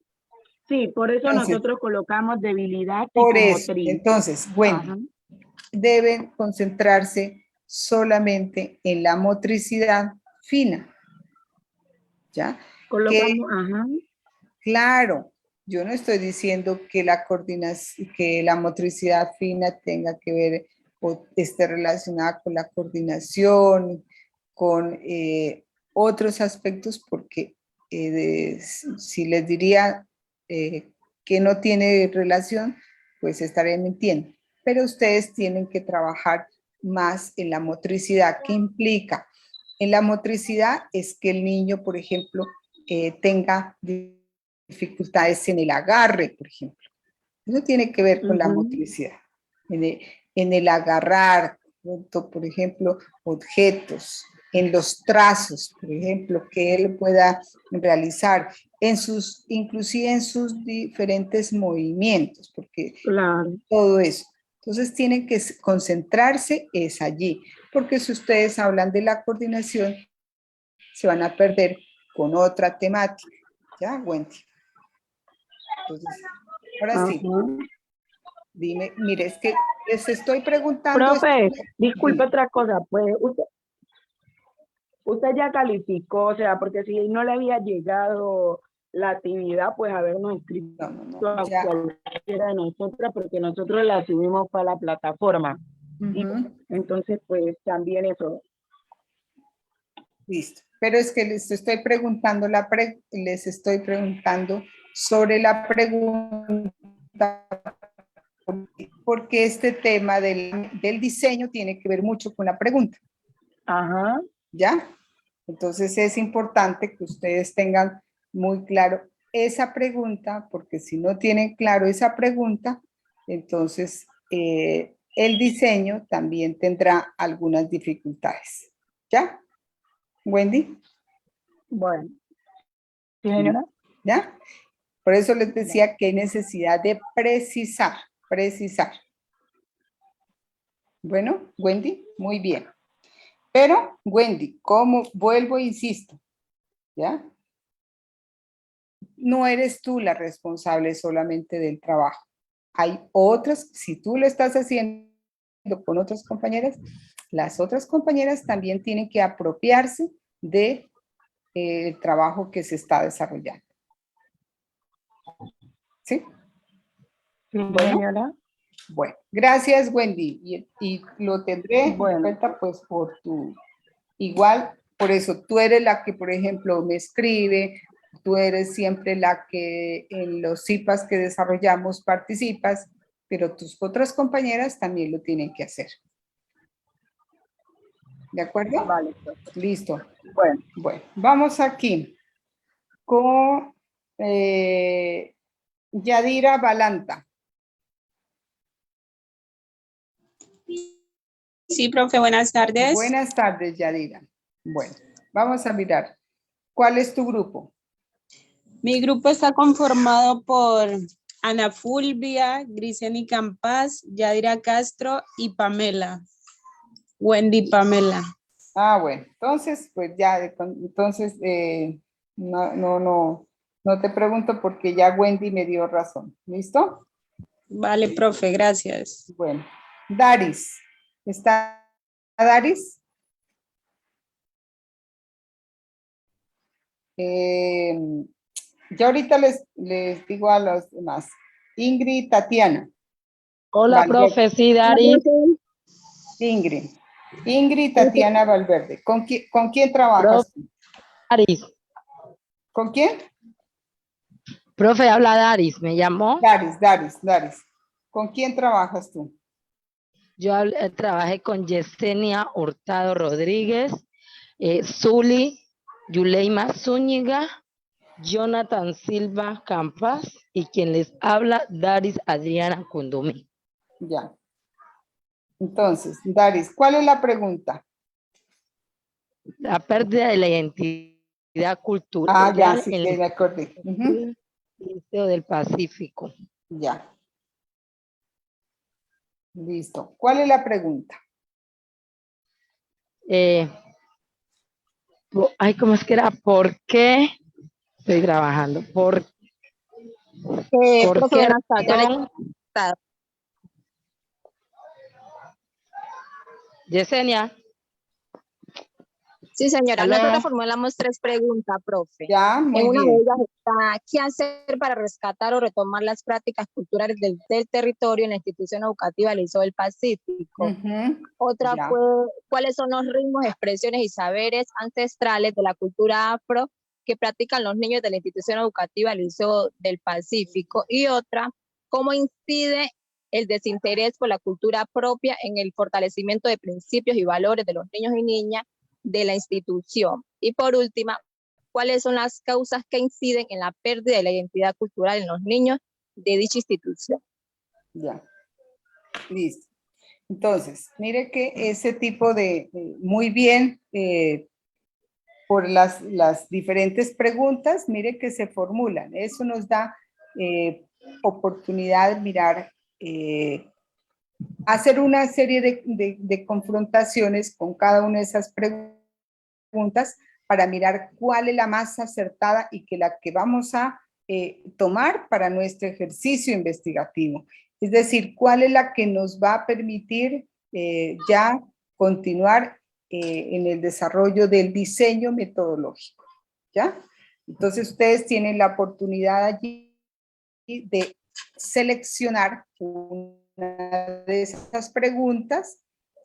Sí, por eso Entonces, nosotros colocamos debilidad Por eso, psicomotriz. entonces, bueno, Ajá. deben concentrarse solamente en la motricidad fina. ¿Ya? Colocamos, ajá. Claro, yo no estoy diciendo que la coordinación, que la motricidad fina tenga que ver o esté relacionada con la coordinación, con otros aspectos, porque si les diría que no tiene relación, pues estaré mintiendo. Pero ustedes tienen que trabajar más en la motricidad. ¿Qué implica? En la motricidad es que el niño, por ejemplo, tenga dificultades en el agarre, por ejemplo. Eso tiene que ver con la Ujú. motricidad. En el agarrar, por ejemplo, objetos, en los trazos, por ejemplo, que él pueda realizar, inclusive en sus diferentes movimientos, porque Claro. todo eso. Entonces tienen que concentrarse es allí, porque si ustedes hablan de la coordinación, se van a perder con otra temática. ¿Ya, Wendy? Entonces, ahora sí, Ajá. dime, mire, es que les estoy preguntando. Profe, disculpe Dime. otra cosa, pues usted ya calificó, o sea, porque si no le había llegado la actividad, pues habernos escrito No, a ya. cualquiera de nosotras, porque nosotros la subimos para la plataforma. Y Ujú, entonces, pues también eso. listo. Pero es que les estoy preguntando les estoy preguntando sobre la pregunta, porque este tema del diseño tiene que ver mucho con la pregunta. Ajá. ¿Ya? Entonces es importante que ustedes tengan muy claro esa pregunta, porque si no tienen claro esa pregunta, entonces el diseño también tendrá algunas dificultades. ¿Ya? Wendy, Bueno. ¿Sí, señora? ¿ya? Por eso les decía que hay necesidad de precisar. Bueno, Wendy, muy bien. Pero, Wendy, como vuelvo e insisto, ¿ya? No eres tú la responsable solamente del trabajo. Hay otras, si tú lo estás haciendo con otras compañeras, las otras compañeras también tienen que apropiarse de el trabajo que se está desarrollando. ¿Sí? Sí, Bueno, señora. bueno. Gracias, Wendy. Y lo tendré en Bueno. cuenta pues por tu, igual, por eso tú eres la que, por ejemplo, me escribe, tú eres siempre la que en los CIPAs que desarrollamos participas, pero tus otras compañeras también lo tienen que hacer. ¿De acuerdo? Vale, profe. Listo. Bueno. Bueno, vamos aquí con Yadira Balanta. Sí, profe, buenas tardes. Buenas tardes, Yadira. Bueno, vamos a mirar. ¿Cuál es tu grupo? Mi grupo está conformado por Ana Fulvia, Griseni Campas, Yadira Castro y Pamela. Wendy Pamela. Ah, bueno, entonces, pues ya, entonces, no te pregunto porque ya Wendy me dio razón. ¿Listo? Vale, profe, gracias. Bueno, Daris. ¿Está Daris? Yo ahorita les digo a los demás. Ingrid, Tatiana. Hola, Valverde. profe, sí, Daris. Ingrid, Tatiana Valverde. ¿Con quién trabajas tú? Daris. ¿Con quién? Profe, habla Daris, me llamó. Daris. ¿Con quién trabajas tú? Yo trabajé con Yesenia Hurtado Rodríguez, Zuli, Yuleima Zúñiga, Jonathan Silva Campas y quien les habla, Daris Adriana Cundumí. Ya. Entonces, Daris, ¿cuál es la pregunta? La pérdida de la identidad cultural Ah, ya, sí en que me acordé. el Liceo del Pacífico. Ya. Listo. ¿Cuál es la pregunta? Ay, ¿cómo es que era? ¿Por qué? Estoy trabajando. ¿Por Profe, qué buenas tardes. razón? Yesenia. Sí, señora, Aló. nosotros formulamos 3 preguntas, profe. Ya, muy En una de bien. ellas está, ¿qué hacer para rescatar o retomar las prácticas culturales del territorio en la institución educativa Liceo del Pacífico? Ujú, Otra ya. fue, ¿cuáles son los ritmos, expresiones y saberes ancestrales de la cultura afro que practican los niños de la institución educativa Liceo del Pacífico? Y otra, ¿cómo incide el desinterés por la cultura propia en el fortalecimiento de principios y valores de los niños y niñas de la institución? Y por último, ¿cuáles son las causas que inciden en la pérdida de la identidad cultural en los niños de dicha institución? Ya. Listo. Entonces, mire que ese tipo de, muy bien, por las diferentes preguntas, mire que se formulan. Eso nos da oportunidad de mirar, hacer una serie de confrontaciones con cada una de esas preguntas para mirar cuál es la más acertada y que la que vamos a tomar para nuestro ejercicio investigativo. Es decir, cuál es la que nos va a permitir ya continuar en el desarrollo del diseño metodológico, ¿ya? Entonces, ustedes tienen la oportunidad allí de seleccionar una de esas preguntas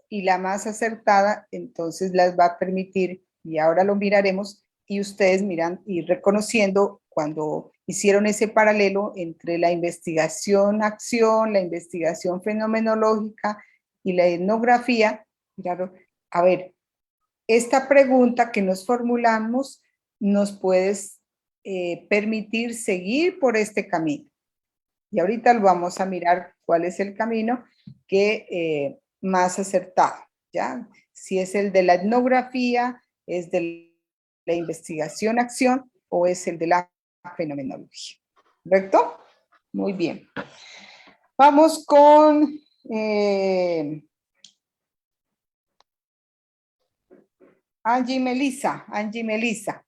y la más acertada, entonces las va a permitir, y ahora lo miraremos, y ustedes miran y reconociendo cuando hicieron ese paralelo entre la investigación-acción, la investigación fenomenológica y la etnografía, miraron, a ver, esta pregunta que nos formulamos nos puede permitir seguir por este camino. Y ahorita lo vamos a mirar cuál es el camino que más acertado, ¿ya? Si es el de la etnografía, es de la investigación-acción o es el de la fenomenología. ¿Correcto? Muy bien. Vamos con Angie Melissa. Angie Melissa.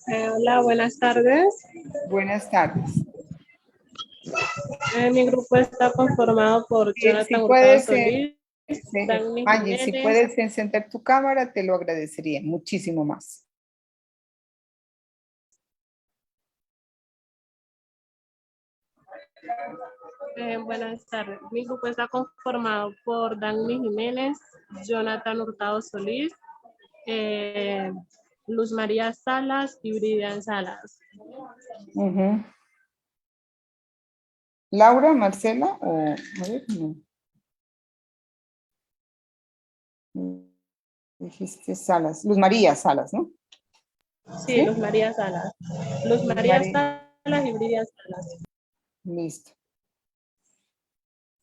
Hola, buenas tardes. Buenas tardes. Mi grupo está conformado por Jonathan Si Hurtado puedes, Solís, Dagny Angie, si Jiménez. puedes encender tu cámara, te lo agradecería muchísimo más. Buenas tardes. Mi grupo está conformado por Dagny Jiménez, Jonathan Hurtado Solís, Luz María Salas y Bridian Salas. Laura, Marcela, o a ver, no. Dijiste Salas, Luz María Salas, ¿no? Sí, Luz María Salas. Luz María Salas y Bridian Salas. Listo.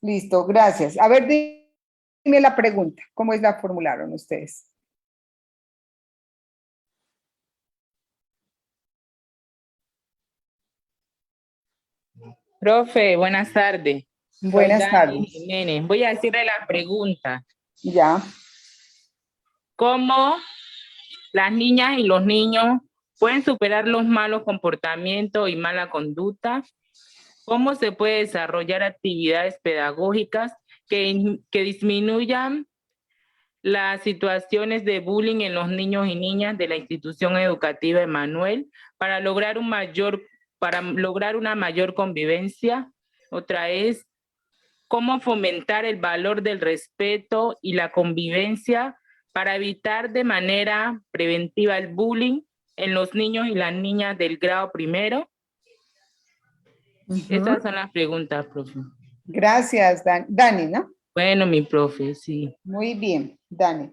Listo, gracias. A ver, dime la pregunta. ¿Cómo es la formularon ustedes? Profe, buenas tardes. Buenas Soy Dagny tardes. Jiménez. Voy a decirle la pregunta. Ya. ¿Cómo las niñas y los niños pueden superar los malos comportamientos y mala conducta? ¿Cómo se puede desarrollar actividades pedagógicas que disminuyan las situaciones de bullying en los niños y niñas de la institución educativa Emanuel para lograr una mayor convivencia? Otra es, ¿cómo fomentar el valor del respeto y la convivencia para evitar de manera preventiva el bullying en los niños y las niñas del grado primero? Esas son las preguntas, profe. Gracias, Dani, ¿no? Bueno, mi profe, sí. Muy bien, Dani.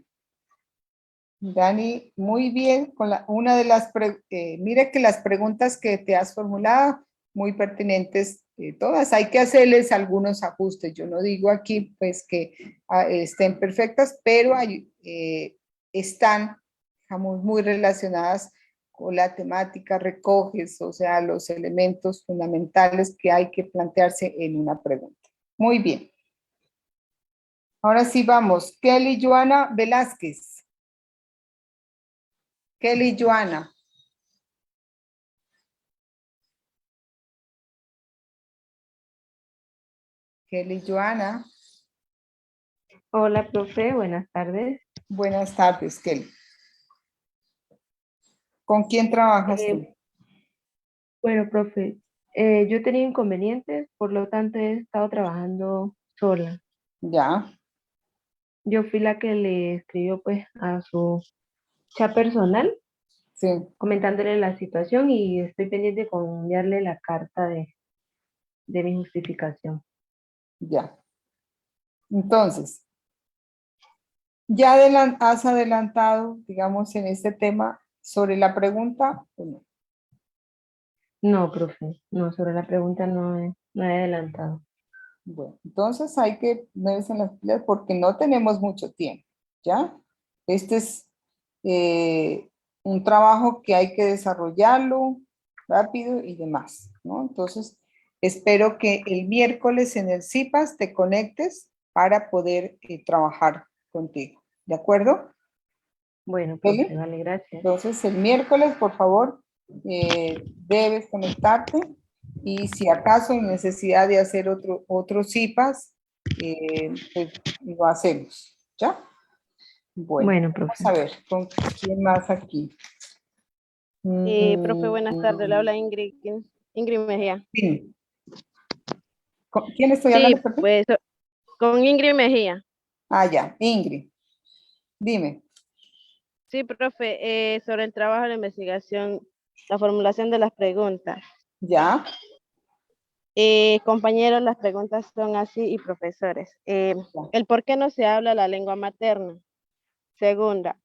Dani, muy bien. Con una de las, mire que las preguntas que te has formulado, muy pertinentes todas. Hay que hacerles algunos ajustes. Yo no digo aquí pues que estén perfectas, pero están, digamos, muy relacionadas o la temática recoges, o sea, los elementos fundamentales que hay que plantearse en una pregunta. Muy bien. Ahora sí vamos. Kelly Joana Velázquez. Kelly Joana. Kelly Joana. Hola, profe, buenas tardes. Buenas tardes, Kelly. ¿Con quién trabajas tú? Bueno, profe, yo tenía inconvenientes, por lo tanto he estado trabajando sola. Ya. Yo fui la que le escribió pues a su chat personal, sí, comentándole la situación y estoy pendiente con enviarle la carta de mi justificación. Ya. Entonces, ¿ya has adelantado, digamos, en este tema sobre la pregunta o no? No, profe, no, sobre la pregunta no he adelantado. Bueno, entonces hay que ponerse en las pilas porque no tenemos mucho tiempo, ¿ya? Este es un trabajo que hay que desarrollarlo rápido y demás, ¿no? Entonces, espero que el miércoles en el CIPAS te conectes para poder trabajar contigo, ¿de acuerdo? Bueno, profe, vale, gracias. Entonces, el miércoles, por favor, debes conectarte y si acaso hay necesidad de hacer otro CIPAS, pues lo hacemos, ¿ya? Bueno, profe. vamos a ver, ¿con quién más aquí? Profe, buenas tardes. Le habla Ingrid Mejía. Sí. ¿Con quién estoy hablando? Sí, pues, con Ingrid Mejía. Ah, ya, Ingrid. Dime. Sí, profe, sobre el trabajo de la investigación, la formulación de las preguntas. Ya. Compañeros, las preguntas son así y profesores. El por qué no se habla la lengua materna. Segunda,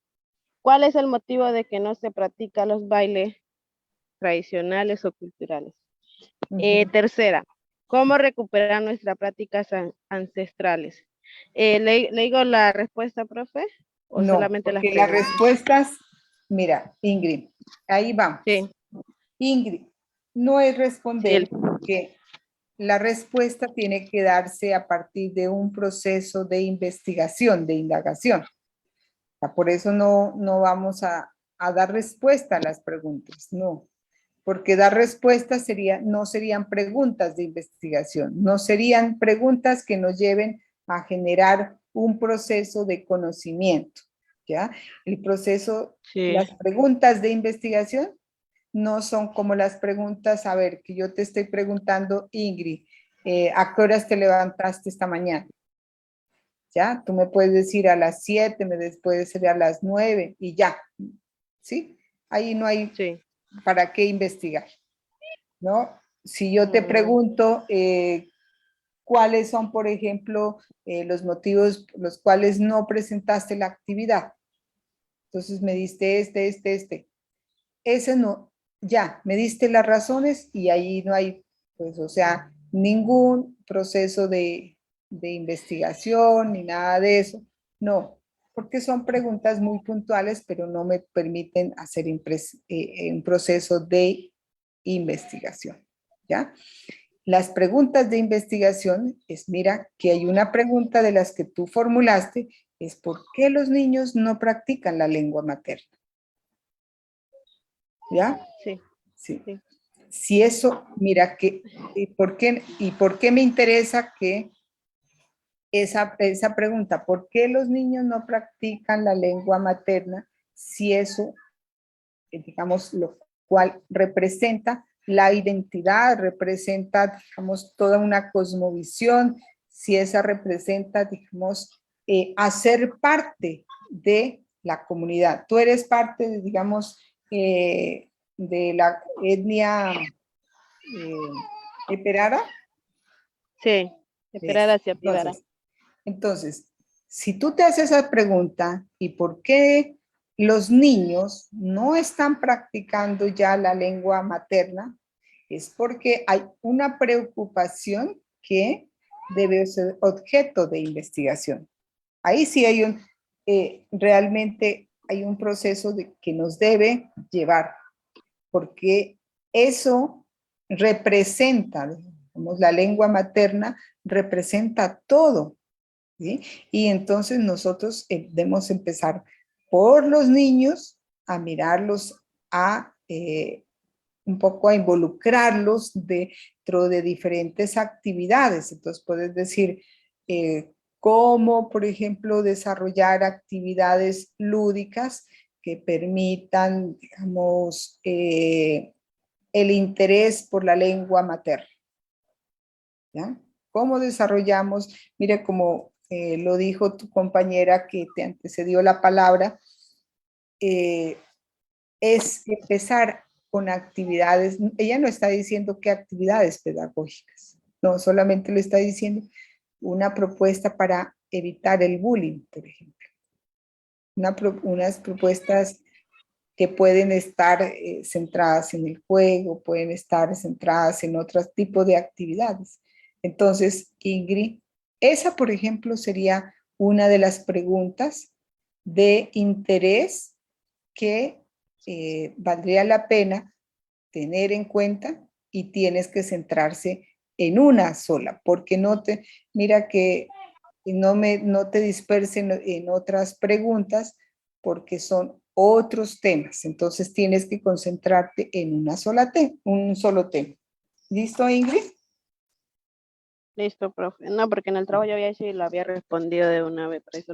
¿cuál es el motivo de que no se practican los bailes tradicionales o culturales? Tercera, ¿cómo recuperar nuestras prácticas ancestrales? ¿Le digo la respuesta, profe? ¿O no, solamente las porque las preguntas? respuestas, mira, Ingrid, ahí vamos. Sí. Ingrid, no es responder Sí. porque la respuesta tiene que darse a partir de un proceso de investigación, de indagación. O sea, por eso no vamos a dar respuesta a las preguntas, no. Porque dar respuestas no serían preguntas de investigación, no serían preguntas que nos lleven a generar un proceso de conocimiento, ¿ya? El proceso, las preguntas de investigación no son como las preguntas, a ver, que yo te estoy preguntando, Ingrid, ¿a qué horas te levantaste esta mañana? ¿Ya? Tú me puedes decir a las 7, me puedes decir a las 9 y ya, ¿sí? Ahí no hay para qué investigar, ¿no? Si yo te pregunto cuáles son, por ejemplo, los motivos por los cuales no presentaste la actividad, entonces me diste este. Ese no, ya, me diste las razones y ahí no hay, pues, o sea, ningún proceso de investigación ni nada de eso. No, porque son preguntas muy puntuales, pero no me permiten hacer un proceso de investigación, ¿ya? Las preguntas de investigación es, mira, que hay una pregunta de las que tú formulaste, es ¿por qué los niños no practican la lengua materna? ¿Ya? Sí. Sí. Si eso, mira, ¿y por qué me interesa que esa pregunta, ¿por qué los niños no practican la lengua materna? Si eso, digamos, lo cual representa la identidad, representa, digamos, toda una cosmovisión, si esa representa, digamos, hacer parte de la comunidad. Tú eres parte, de, digamos, de la etnia Eperara. Sí, Eperara hacia Pibara. Entonces, si tú te haces esa pregunta, ¿y por qué los niños no están practicando ya la lengua materna? Es porque hay una preocupación que debe ser objeto de investigación. Ahí sí hay realmente hay un proceso que nos debe llevar porque eso representa, digamos, la lengua materna representa todo, ¿sí? Y entonces nosotros debemos empezar por los niños, a mirarlos, un poco a involucrarlos dentro de diferentes actividades. Entonces puedes decir cómo, por ejemplo, desarrollar actividades lúdicas que permitan, digamos, el interés por la lengua materna. ¿Ya? ¿Cómo desarrollamos? Mire, como lo dijo tu compañera que te antecedió la palabra, es empezar con actividades. Ella no está diciendo qué actividades pedagógicas, no, solamente le está diciendo una propuesta para evitar el bullying, por ejemplo. Unas propuestas que pueden estar centradas en el juego, pueden estar centradas en otro tipo de actividades. Entonces, Ingrid, esa, por ejemplo, sería una de las preguntas de interés que valdría la pena tener en cuenta y tienes que centrarse en una sola, porque mira que no te dispersen en otras preguntas porque son otros temas. Entonces tienes que concentrarte en un solo tema. ¿Listo, Ingrid? Listo, profe. No, porque en el trabajo yo había hecho y lo había respondido de una vez, por eso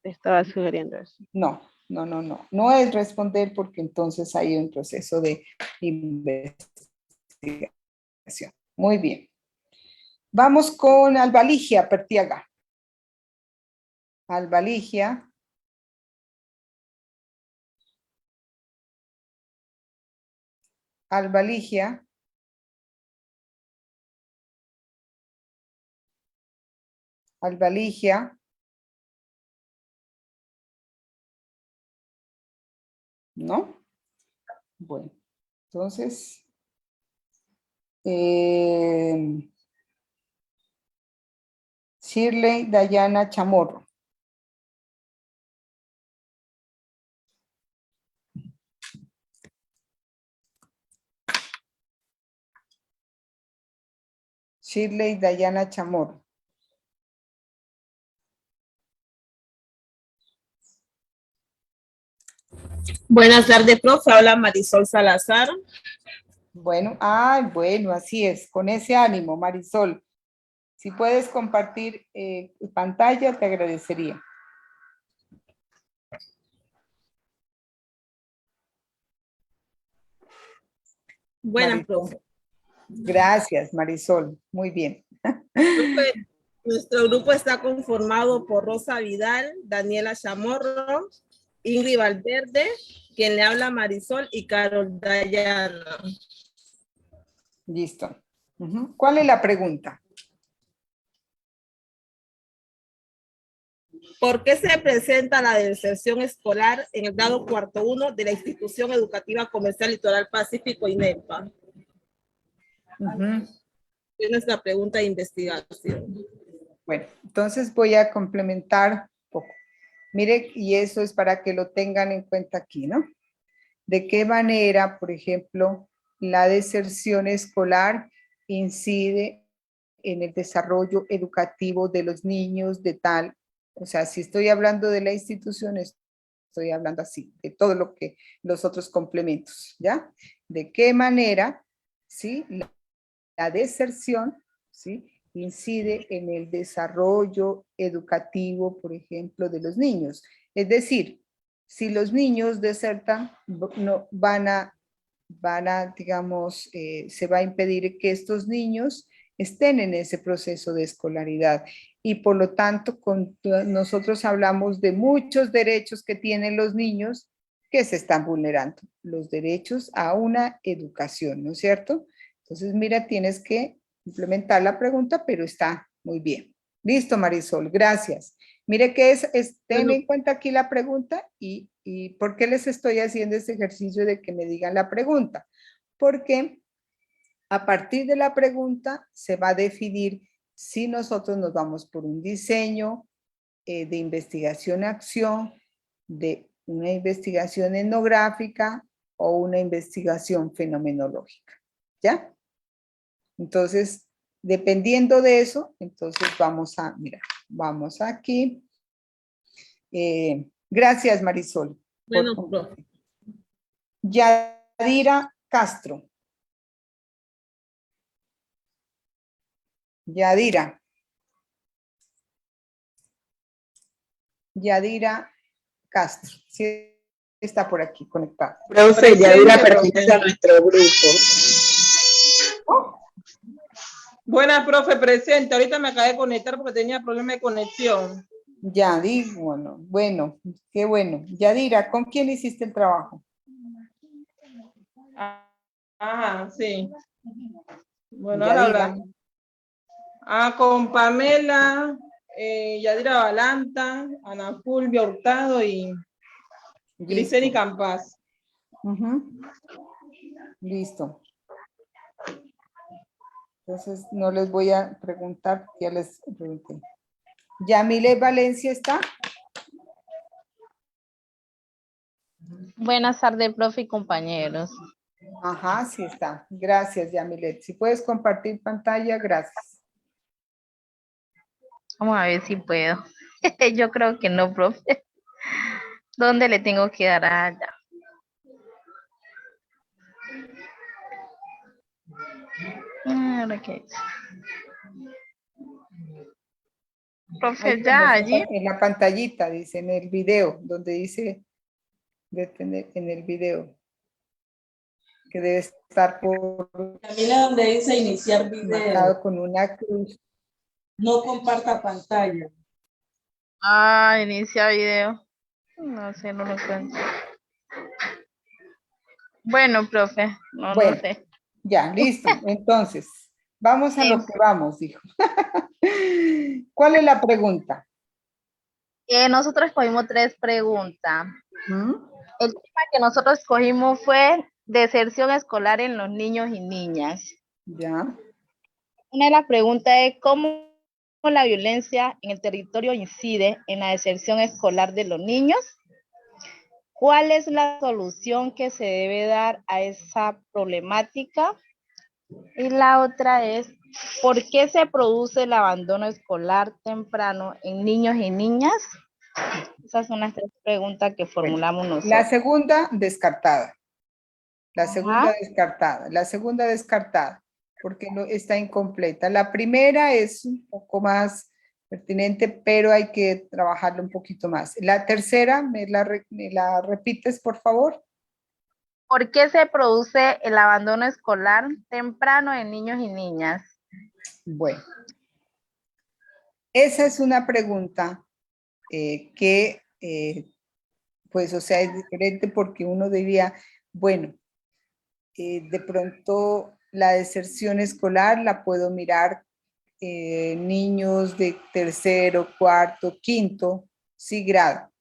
estaba sugiriendo eso. No. No es responder porque entonces hay un proceso de investigación. Muy bien. Vamos con Albaligia Pertiaga. Albaligia. Albaligia. Albaligia. ¿No? Bueno, entonces, Shirley Dayana Chamorro. Shirley Dayana Chamorro. Buenas tardes, profe. Habla Marisol Salazar. Bueno, bueno, así es, con ese ánimo, Marisol. Si puedes compartir pantalla, te agradecería. Buenas, profe. Gracias, Marisol. Muy bien. Profe, nuestro grupo está conformado por Rosa Vidal, Daniela Chamorro, Ingrid Valverde, quien le habla Marisol y Carol Dayana. Listo. ¿Cuál es la pregunta? ¿Por qué se presenta la deserción escolar en el grado cuarto 1 de la Institución Educativa Comercial Litoral Pacífico, INEPA? Es nuestra pregunta de investigación. Bueno, entonces voy a complementar un poco. Mire, y eso es para que lo tengan en cuenta aquí, ¿no? De qué manera, por ejemplo, la deserción escolar incide en el desarrollo educativo de los niños de tal, o sea, si estoy hablando de la institución, estoy hablando así, de todo lo que los otros complementos, ¿ya? De qué manera, ¿sí? La deserción, ¿sí? Incide en el desarrollo educativo, por ejemplo, de los niños. Es decir, si los niños desertan, no, van a, digamos, se va a impedir que estos niños estén en ese proceso de escolaridad. Y por lo tanto, nosotros hablamos de muchos derechos que tienen los niños que se están vulnerando. Los derechos a una educación, ¿no es cierto? Entonces, mira, tienes que implementar la pregunta, pero está muy bien. Listo, Marisol, gracias. Mire que ten en cuenta aquí la pregunta y ¿por qué les estoy haciendo este ejercicio de que me digan la pregunta? Porque a partir de la pregunta se va a definir si nosotros nos vamos por un diseño de investigación-acción, de una investigación etnográfica o una investigación fenomenológica. ¿Ya? Entonces, dependiendo de eso, entonces vamos a, mira, vamos aquí. Gracias, Marisol. Bueno, profe. Yadira Castro. Yadira. Yadira Castro. Sí, está por aquí conectada. Profe, Yadira pertenece a nuestro grupo. Buenas, profe, presente. Ahorita me acabé de conectar porque tenía problema de conexión. Ya digo, bueno, qué bueno. Yadira, ¿con quién hiciste el trabajo? Sí. Bueno, Yadira. ahora hablamos. Con Pamela, Yadira Balanta, Ana Fulvia Hurtado y Griseli Campas. Listo. Entonces no les voy a preguntar, ya les pregunté. ¿Yamile Valencia está? Buenas tardes, profe y compañeros. Ajá, sí está. Gracias, Yamilet. Si puedes compartir pantalla, gracias. Vamos a ver si puedo. Yo creo que no, profe. ¿Dónde le tengo que dar allá? Okay. Profe, Ahí ya allí. en la pantallita, dice, en el video, donde dice detener en el video. Que debe estar por... También donde dice iniciar video. Marcado con una cruz. No comparta pantalla. Inicia video. No sé, no lo encuentro. Bueno, profe, no sé. Ya, listo. Entonces, vamos a lo que vamos, dijo. ¿Cuál es la pregunta? Nosotros escogimos 3 preguntas. El tema que nosotros escogimos fue deserción escolar en los niños y niñas. Ya. Una de las preguntas es cómo la violencia en el territorio incide en la deserción escolar de los niños. ¿Cuál es la solución que se debe dar a esa problemática? Y la otra es, ¿por qué se produce el abandono escolar temprano en niños y niñas? Esas son las 3 preguntas que formulamos nosotros. La segunda, descartada. La segunda descartada. La segunda descartada, porque no está incompleta. La primera es un poco más pertinente, pero hay que trabajarlo un poquito más. La tercera, ¿me la repites, por favor? ¿Por qué se produce el abandono escolar temprano en niños y niñas? Bueno, esa es una pregunta que, pues, o sea, es diferente porque uno diría, bueno, de pronto la deserción escolar la puedo mirar niños de tercero, cuarto, quinto, sí grado,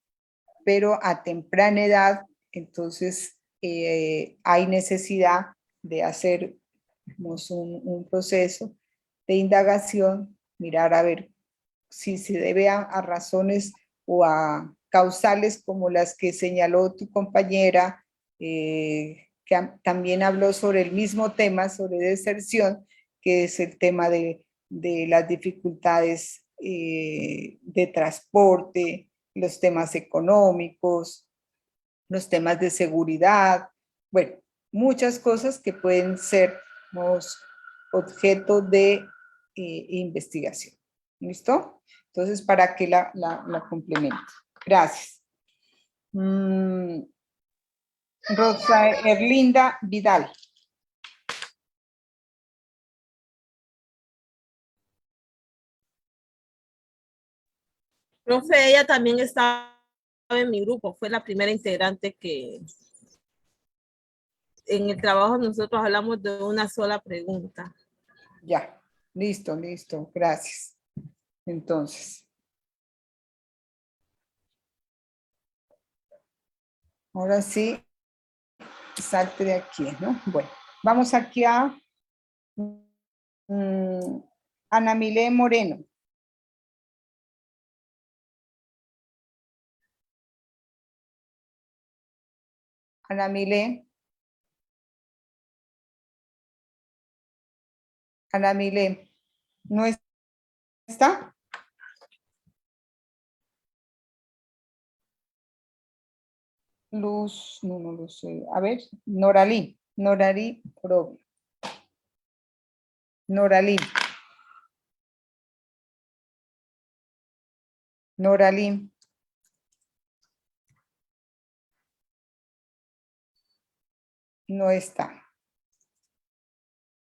pero a temprana edad, entonces hay necesidad de hacer un proceso de indagación, mirar a ver si se debe a razones o a causales como las que señaló tu compañera, que también habló sobre el mismo tema, sobre deserción, que es el tema de las dificultades de transporte, los temas económicos, los temas de seguridad, bueno, muchas cosas que pueden ser objeto de investigación. ¿Listo? Entonces, para que la complemente. Gracias. Rosa Erlinda Vidal. Profe, ella también estaba en mi grupo, fue la primera integrante que en el trabajo nosotros hablamos de una sola pregunta. Ya, listo, listo, gracias. Entonces, ahora sí, salte de aquí, ¿no? Bueno, vamos aquí a Ana Milé Moreno. Ana Milé. Ana Milé, ¿no está? Luz, no lo sé. A ver, Noralí Probio. Noralí. No está.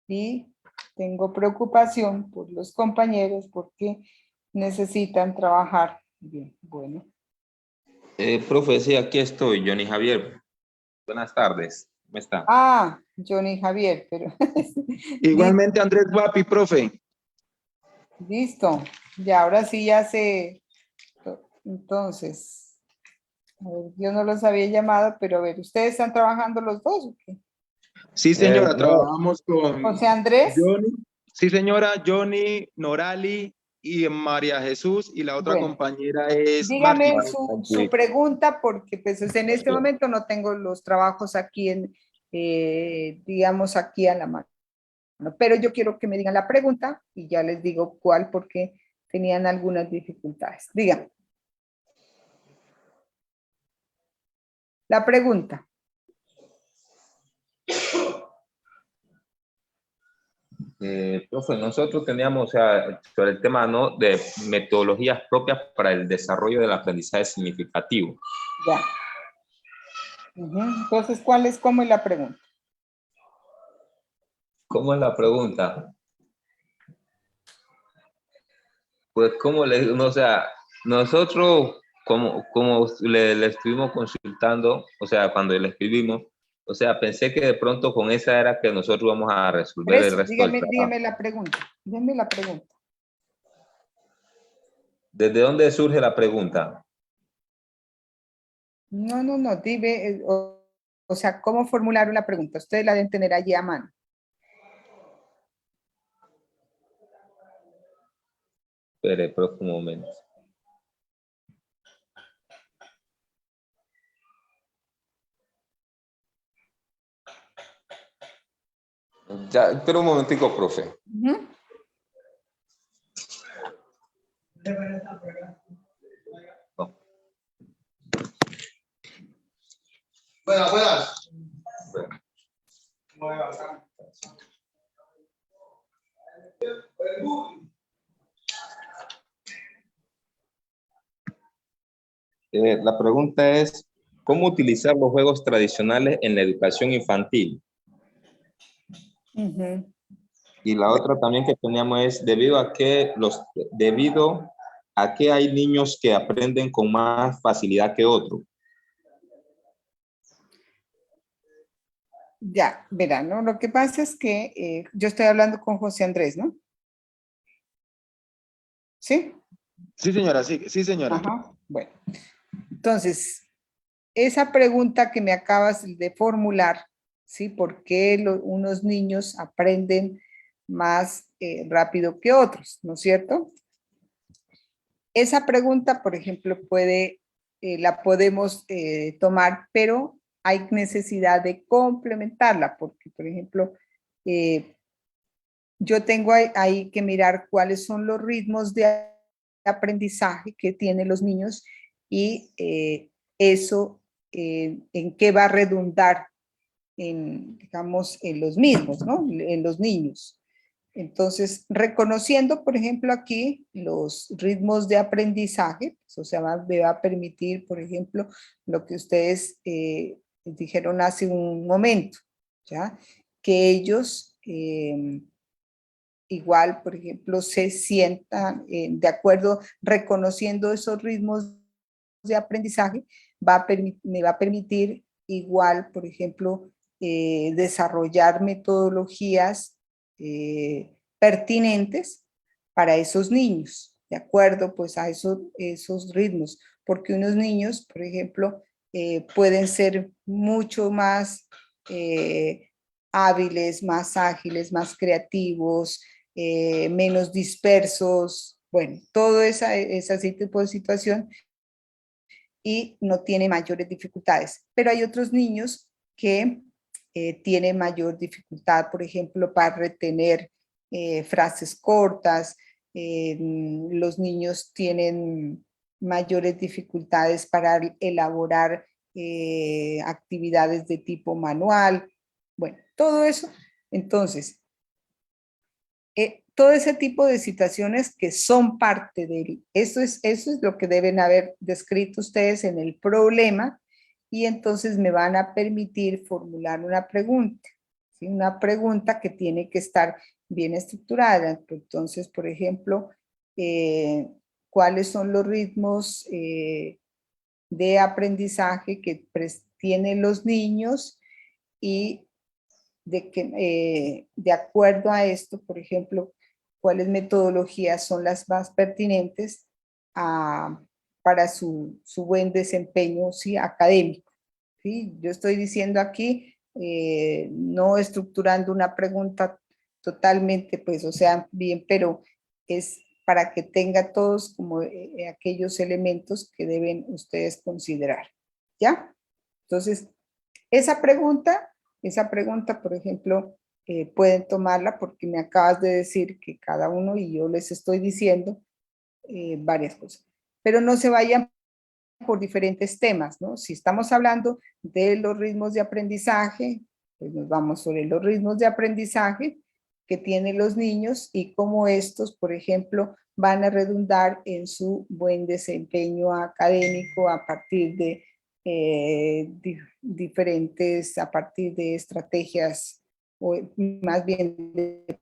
Y tengo preocupación por los compañeros porque necesitan trabajar. Bien, bueno. Profe, sí, aquí estoy, Johnny Javier. Buenas tardes. ¿Cómo está? Ah, Johnny Javier, pero Igualmente Andrés Guapi, profe. listo. Ya, ahora sí ya sé. Entonces, a ver, yo no los había llamado, pero a ver, ¿ustedes están trabajando los dos o qué? Sí, señora, No, trabajamos con José Andrés. Johnny. Sí, señora, Johnny, Norali y María Jesús, y la otra Bueno, compañera es dígame Martín. su pregunta, porque pues en este momento no tengo los trabajos aquí digamos, aquí a la mano. Pero yo quiero que me digan la pregunta y ya les digo cuál, porque tenían algunas dificultades. Digan. La pregunta. Profe, nosotros teníamos, o sea, sobre el tema, ¿no?, de metodologías propias para el desarrollo del aprendizaje significativo. Ya. Entonces, ¿cómo es la pregunta? ¿Cómo es la pregunta? Pues, ¿cómo le digo? No, o sea, nosotros, como le estuvimos consultando, o sea, cuando le escribimos, o sea, pensé que de pronto con esa era que nosotros vamos a resolver el resto del trabajo. Dígame la pregunta. Dígame la pregunta. ¿Desde dónde surge la pregunta? No, dime, o sea, ¿cómo formularon la pregunta? Ustedes la deben tener allí a mano. Espere, profe, un momento. Ya, espera un momentico, profe. Buenas. La pregunta es, ¿cómo utilizar los juegos tradicionales en la educación infantil? Y la otra también que teníamos es, debido a que hay niños que aprenden con más facilidad que otros. Ya, verán, ¿no? Lo que pasa es que yo estoy hablando con José Andrés, ¿no? ¿Sí? Sí, señora, sí, señora. Ajá, bueno. Entonces, esa pregunta que me acabas de formular, ¿sí? ¿Por qué unos niños aprenden más rápido que otros? ¿No es cierto? Esa pregunta, por ejemplo, la podemos tomar, pero hay necesidad de complementarla, porque, por ejemplo, yo tengo ahí que mirar cuáles son los ritmos de aprendizaje que tienen los niños y eso en qué va a redundar digamos, en los mismos, ¿no? En los niños. Entonces, reconociendo, por ejemplo, aquí los ritmos de aprendizaje, pues, o sea, me va a permitir, por ejemplo, lo que ustedes dijeron hace un momento, ¿ya? Que ellos igual, por ejemplo, se sientan de acuerdo, reconociendo esos ritmos de aprendizaje, me va a permitir igual, por ejemplo, desarrollar metodologías pertinentes para esos niños, de acuerdo pues a esos ritmos, porque unos niños, por ejemplo, pueden ser mucho más hábiles, más ágiles, más creativos, menos dispersos, bueno, todo ese tipo de situación y no tiene mayores dificultades. Pero hay otros niños que tienen mayor dificultad, por ejemplo, para retener frases cortas, los niños tienen mayores dificultades para elaborar actividades de tipo manual. Bueno, todo eso. Entonces, todo ese tipo de situaciones que son parte de eso es lo que deben haber descrito ustedes en el problema, y entonces me van a permitir formular una pregunta, ¿sí? Una pregunta que tiene que estar bien estructurada. Entonces, por ejemplo, ¿cuáles son los ritmos de aprendizaje que tienen los niños? Y de acuerdo a esto, por ejemplo, cuáles metodologías son las más pertinentes para su buen desempeño, ¿sí? Académico, ¿sí? Yo estoy diciendo aquí, no estructurando una pregunta totalmente, pues, o sea, bien, pero es para que tenga todos como aquellos elementos que deben ustedes considerar, ¿ya? Entonces, esa pregunta, por ejemplo, pueden tomarla porque me acabas de decir que cada uno, y yo les estoy diciendo varias cosas. Pero no se vayan por diferentes temas, ¿no? Si estamos hablando de los ritmos de aprendizaje, pues nos vamos sobre los ritmos de aprendizaje que tienen los niños y cómo estos, por ejemplo, van a redundar en su buen desempeño académico a partir de diferentes, a partir de estrategias o más bien de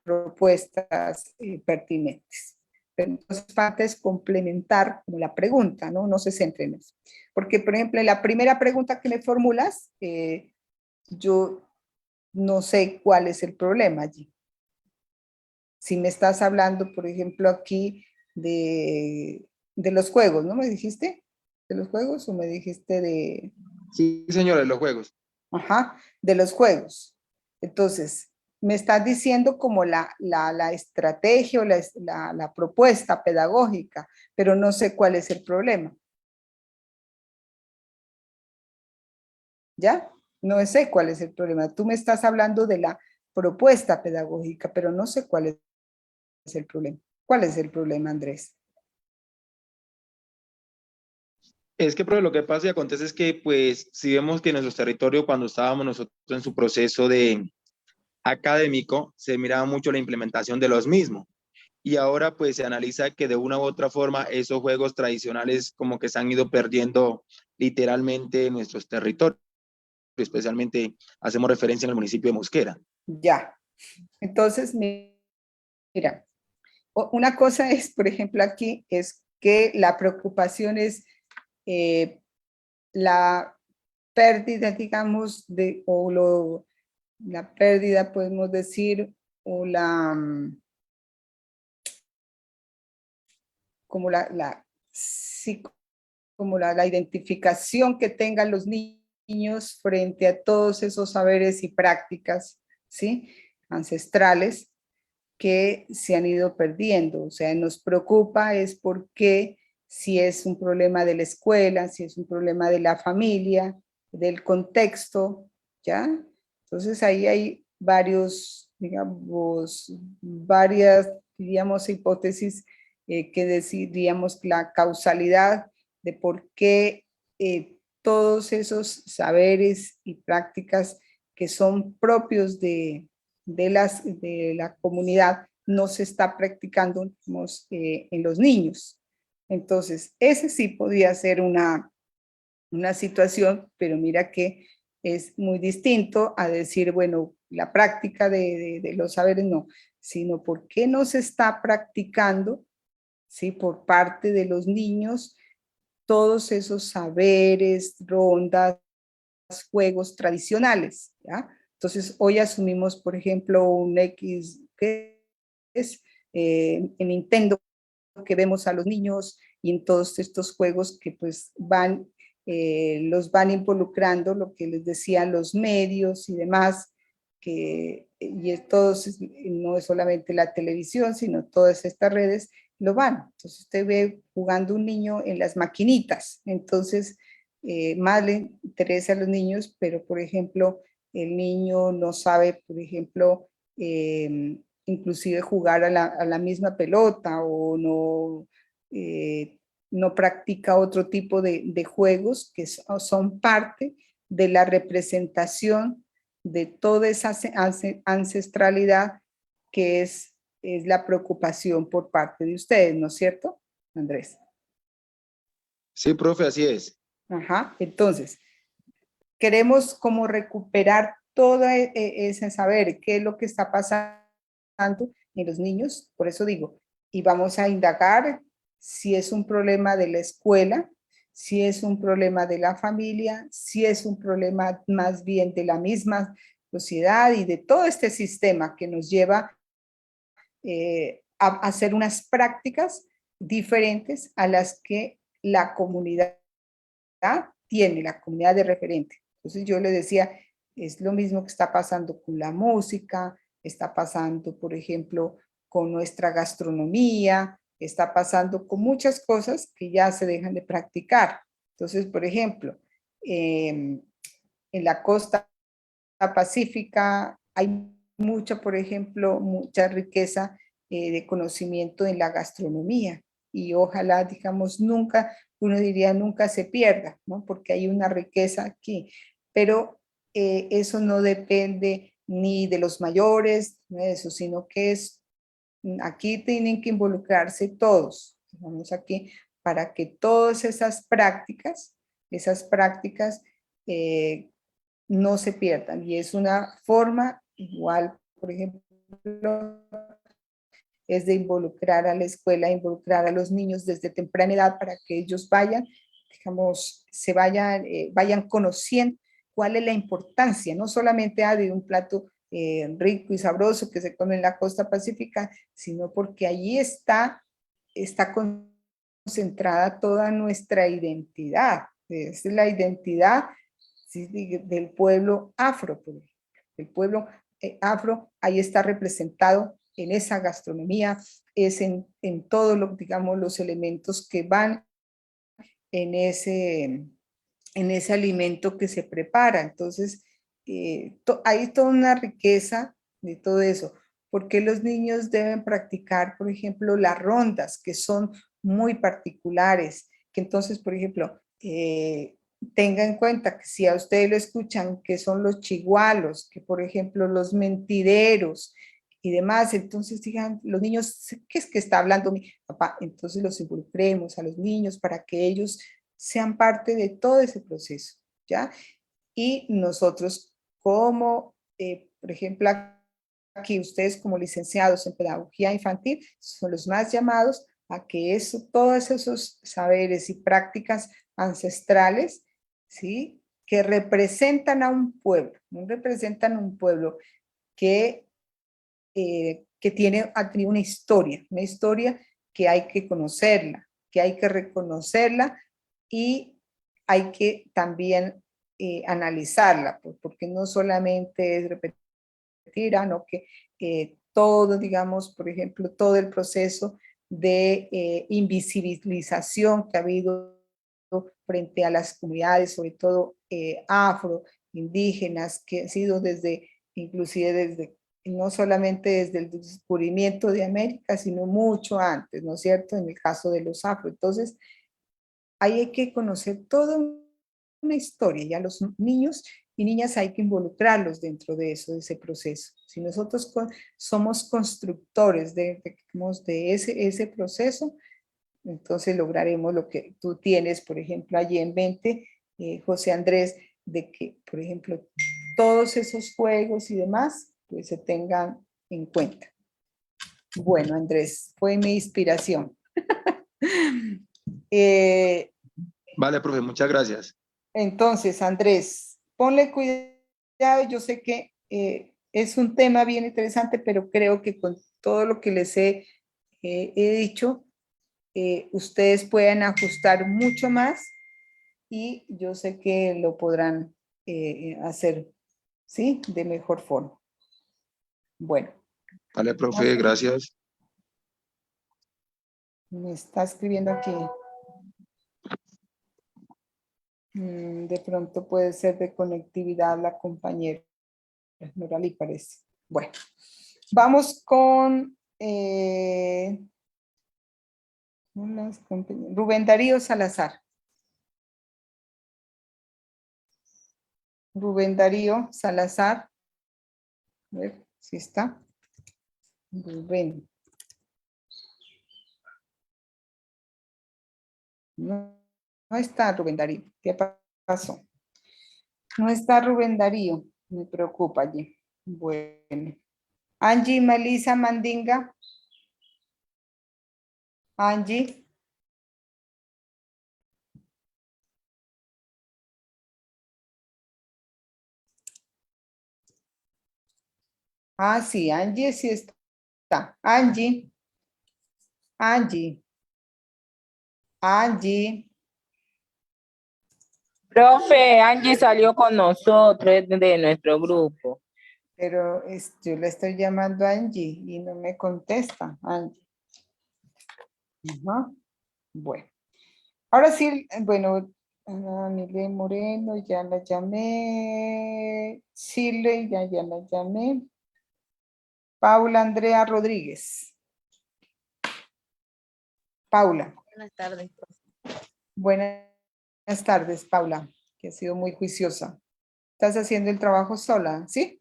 propuestas pertinentes. Pero entonces falta es complementar como la pregunta, ¿no? No se centren en eso. Porque, por ejemplo, en la primera pregunta que me formulas, yo no sé cuál es el problema allí. Si me estás hablando, por ejemplo, aquí de los juegos, ¿no me dijiste? ¿De los juegos o me dijiste de...? Sí, señora, de los juegos. Ajá, de los juegos. Entonces, me estás diciendo como la estrategia o la propuesta pedagógica, pero no sé cuál es el problema. ¿Ya? No sé cuál es el problema. Tú me estás hablando de la propuesta pedagógica, pero no sé cuál es el problema. ¿Cuál es el problema, Andrés? Es que, pero lo que pasa y acontece es que, pues, si vemos que en nuestro territorio, cuando estábamos nosotros en su proceso de académico, se miraba mucho la implementación de los mismos. Y ahora, pues, se analiza que de una u otra forma esos juegos tradicionales como que se han ido perdiendo literalmente en nuestros territorios. Especialmente hacemos referencia en el municipio de Mosquera. Ya. Entonces, mira, una cosa es, por ejemplo, aquí, es que la preocupación es la pérdida, digamos, la pérdida, podemos decir, o como la identificación que tengan los niños frente a todos esos saberes y prácticas, ¿sí? Ancestrales que se han ido perdiendo. O sea, nos preocupa es porque si es un problema de la escuela, si es un problema de la familia, del contexto, ¿ya? Entonces ahí hay varias, diríamos, hipótesis que decidiríamos la causalidad de por qué todos esos saberes y prácticas que son propios de la comunidad no se está practicando en los niños. Entonces, ese sí podría ser una situación, pero mira que es muy distinto a decir, bueno, la práctica de los saberes no, sino por qué no se está practicando, ¿sí? Por parte de los niños, todos esos saberes, rondas, juegos tradicionales, ¿ya? Entonces, hoy asumimos, por ejemplo, un X, que es en Nintendo, que vemos a los niños y en todos estos juegos que pues los van involucrando, lo que les decía, los medios y demás, y todos, no es solamente la televisión, sino todas estas redes, lo van. Entonces usted ve jugando un niño en las maquinitas, entonces más le interesa a los niños, pero por ejemplo, el niño no sabe, por ejemplo, inclusive jugar a la misma pelota o no, no practica otro tipo de juegos que son parte de la representación de toda esa ancestralidad que es la preocupación por parte de ustedes, ¿no es cierto, Andrés? Sí, profe, así es. Ajá, entonces, queremos como recuperar todo ese saber, qué es lo que está pasando en los niños, por eso digo, y vamos a indagar si es un problema de la escuela, si es un problema de la familia, si es un problema más bien de la misma sociedad y de todo este sistema que nos lleva a hacer unas prácticas diferentes a las que la comunidad tiene, la comunidad de referente. Entonces yo le decía, es lo mismo que está pasando con la música, está pasando, por ejemplo, con nuestra gastronomía, está pasando con muchas cosas que ya se dejan de practicar. Entonces, por ejemplo, en la costa pacífica hay mucha, por ejemplo, mucha riqueza de conocimiento en la gastronomía y ojalá, digamos, nunca, uno diría nunca se pierda, ¿no? Porque hay una riqueza aquí, pero eso no depende ni de los mayores, ni de eso, sino que es, aquí tienen que involucrarse todos, vamos aquí, para que todas esas prácticas no se pierdan. Y es una forma igual, por ejemplo, es de involucrar a la escuela, involucrar a los niños desde temprana edad para que ellos vayan, digamos, vayan conociendo cuál es la importancia, no solamente de un plato rico y sabroso que se come en la costa pacífica, sino porque allí está concentrada toda nuestra identidad. Es la identidad, ¿sí?, del pueblo afro. El pueblo afro ahí está representado en esa gastronomía, es en todos digamos, los elementos que van en ese alimento que se prepara. Entonces, hay toda una riqueza de todo eso. ¿Por qué los niños deben practicar, por ejemplo, las rondas, que son muy particulares? Que entonces, por ejemplo, tenga en cuenta que si a ustedes lo escuchan, que son los chigualos, que por ejemplo los mentideros y demás, entonces digan los niños, ¿qué es que está hablando mi papá? Entonces los involucremos a los niños para que ellos sean parte de todo ese proceso, ¿ya? Y nosotros como, por ejemplo, aquí ustedes como licenciados en pedagogía infantil son los más llamados a que todos esos saberes y prácticas ancestrales, ¿sí?, que representan a un pueblo, que ha tenido una historia que hay que conocerla, que hay que reconocerla y hay que también analizarla, porque no solamente es repetir, no, que todo, digamos, por ejemplo, todo el proceso de invisibilización que ha habido frente a las comunidades, sobre todo afro, indígenas, que han sido inclusive desde, no solamente desde el descubrimiento de América, sino mucho antes, ¿no es cierto?, en el caso de los afro. Entonces, ahí hay que conocer toda una historia, y a los niños y niñas hay que involucrarlos dentro de eso, de ese proceso. Si nosotros somos constructores de ese proceso, entonces lograremos lo que tú tienes, por ejemplo, allí en mente, José Andrés, de que, por ejemplo, todos esos juegos y demás, pues se tengan en cuenta. Bueno, Andrés, fue mi inspiración. Vale, profe, muchas gracias. Entonces, Andrés, ponle cuidado, yo sé que es un tema bien interesante, pero creo que con todo lo que les he dicho, ustedes pueden ajustar mucho más y yo sé que lo podrán hacer, ¿sí?, de mejor forma. Bueno. Vale, profe, gracias. Me está escribiendo aquí. De pronto puede ser de conectividad la compañera. Norali parece. Bueno, Vamos con Rubén Darío Salazar. Rubén Darío Salazar. A ver si está. Rubén. No, no está Rubén Darío. ¿Qué pasó? No está Rubén Darío. Me preocupa allí. Bueno. Angie Melissa Mandinga. Angie. Ah, sí, Angie sí está. Angie. Angie. Angie. Profe, Angie salió con nosotros de nuestro grupo. Pero yo le estoy llamando a Angie y no me contesta, Angie. Ajá. Bueno. Ahora sí, bueno, Mile Moreno, ya la llamé. Chile, ya la llamé. Paula Andrea Rodríguez. Paula. Buenas tardes, profe. Buenas tardes, Paula, que ha sido muy juiciosa. ¿Estás haciendo el trabajo sola, sí?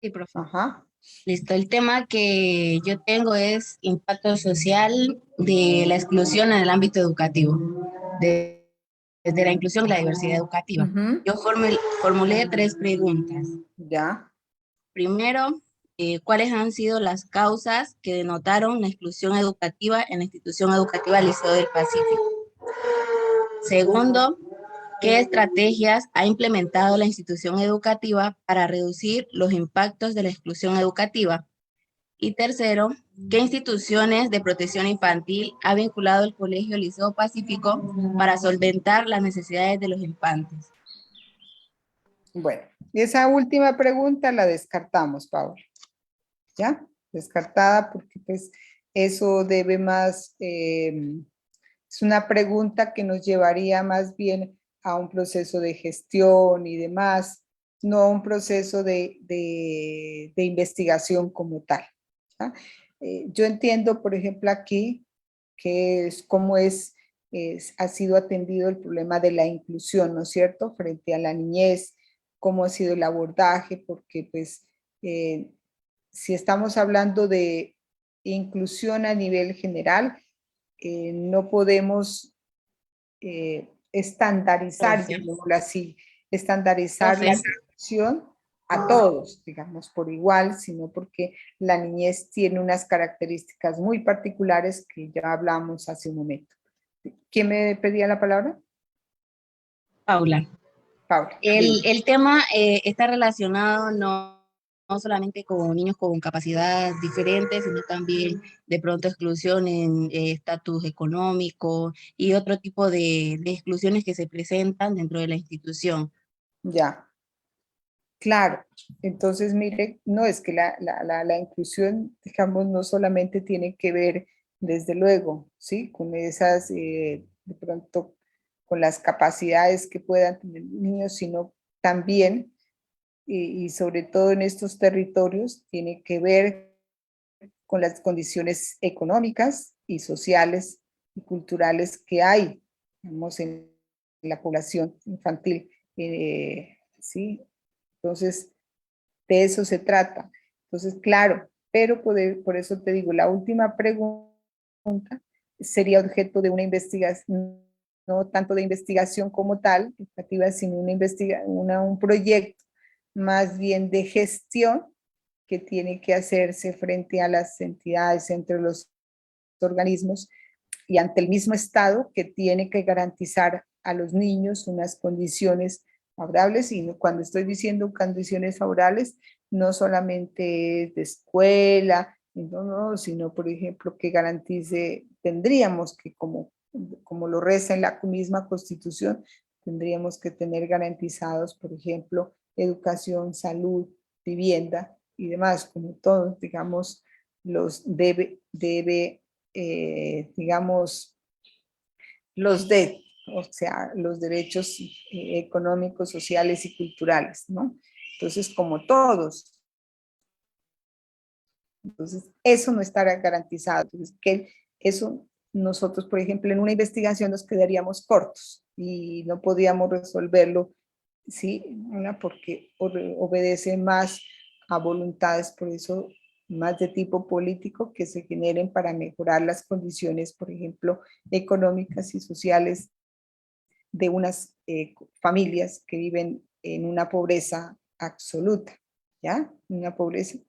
Sí, profe. Ajá. Listo, el tema que yo tengo es impacto social de la exclusión en el ámbito educativo, desde la inclusión y la diversidad educativa. Yo formulé 3 preguntas. Ya. Primero, ¿cuáles han sido las causas que denotaron la exclusión educativa en la institución educativa Liceo del Pacífico? Segundo, ¿qué estrategias ha implementado la institución educativa para reducir los impactos de la exclusión educativa? Y tercero, ¿qué instituciones de protección infantil ha vinculado el Colegio Liceo Pacífico para solventar las necesidades de los infantes? Bueno, esa última pregunta la descartamos, Paula. ¿Ya? Descartada porque pues eso debe más, es una pregunta que nos llevaría más bien a un proceso de gestión y demás, no a un proceso de investigación como tal. ¿Ya? Yo entiendo, por ejemplo, aquí que es cómo ha sido atendido el problema de la inclusión, ¿no es cierto?, frente a la niñez, cómo ha sido el abordaje, porque pues si estamos hablando de inclusión a nivel general, no podemos estandarizar, llamémoslo así, estandarizar la inclusión a todos, digamos, por igual, sino porque la niñez tiene unas características muy particulares que ya hablamos hace un momento. ¿Quién me pedía la palabra? Paula. Paula. El tema está relacionado no solamente con niños con capacidades diferentes, sino también de pronto exclusión en estatus económico y otro tipo de exclusiones que se presentan dentro de la institución. Ya. Claro. Entonces, mire, no es que la inclusión, digamos, no solamente tiene que ver, desde luego, ¿sí?, con esas, de pronto, con las capacidades que puedan tener niños, sino también, y sobre todo en estos territorios, tiene que ver con las condiciones económicas y sociales y culturales que hay, digamos, en la población infantil, ¿sí? Entonces, de eso se trata. Entonces, claro, pero por eso te digo, la última pregunta sería objeto de una investigación, no tanto de investigación como tal, educativa, sino un proyecto más bien de gestión que tiene que hacerse frente a las entidades, entre los organismos y ante el mismo Estado, que tiene que garantizar a los niños unas condiciones favorables. Y cuando estoy diciendo condiciones favorables, no solamente de escuela, no, sino, por ejemplo, que garantice, tendríamos que, como lo reza en la misma Constitución, tendríamos que tener garantizados, por ejemplo, educación, salud, vivienda y demás, como todos, digamos, los digamos, o sea, los derechos económicos, sociales y culturales, ¿no? Entonces, como todos, Entonces, eso no estará garantizado. Entonces, que eso nosotros, por ejemplo, en una investigación nos quedaríamos cortos y no podíamos resolverlo, ¿sí? Una, porque obedece más a voluntades, por eso, más de tipo político que se generen para mejorar las condiciones, por ejemplo, económicas y sociales de unas familias que viven en una pobreza absoluta, ¿ya? Una pobreza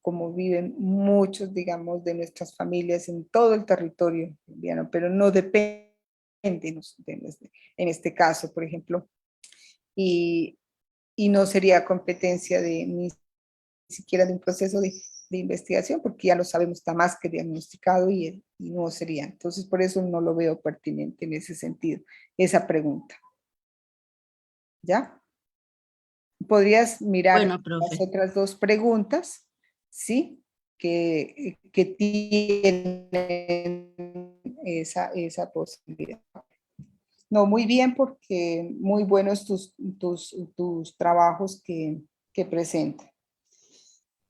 como viven muchos, digamos, de nuestras familias en todo el territorio colombiano, pero no depende en este caso, por ejemplo, y no sería competencia de ni siquiera de un proceso de investigación, porque ya lo sabemos, está más que diagnosticado y no sería. Entonces, por eso no lo veo pertinente en ese sentido, esa pregunta. ¿Ya? Podrías mirar Bueno, profe. las otras dos preguntas, ¿sí? Que tienen esa posibilidad. No, muy bien, porque muy buenos tus trabajos que presentan.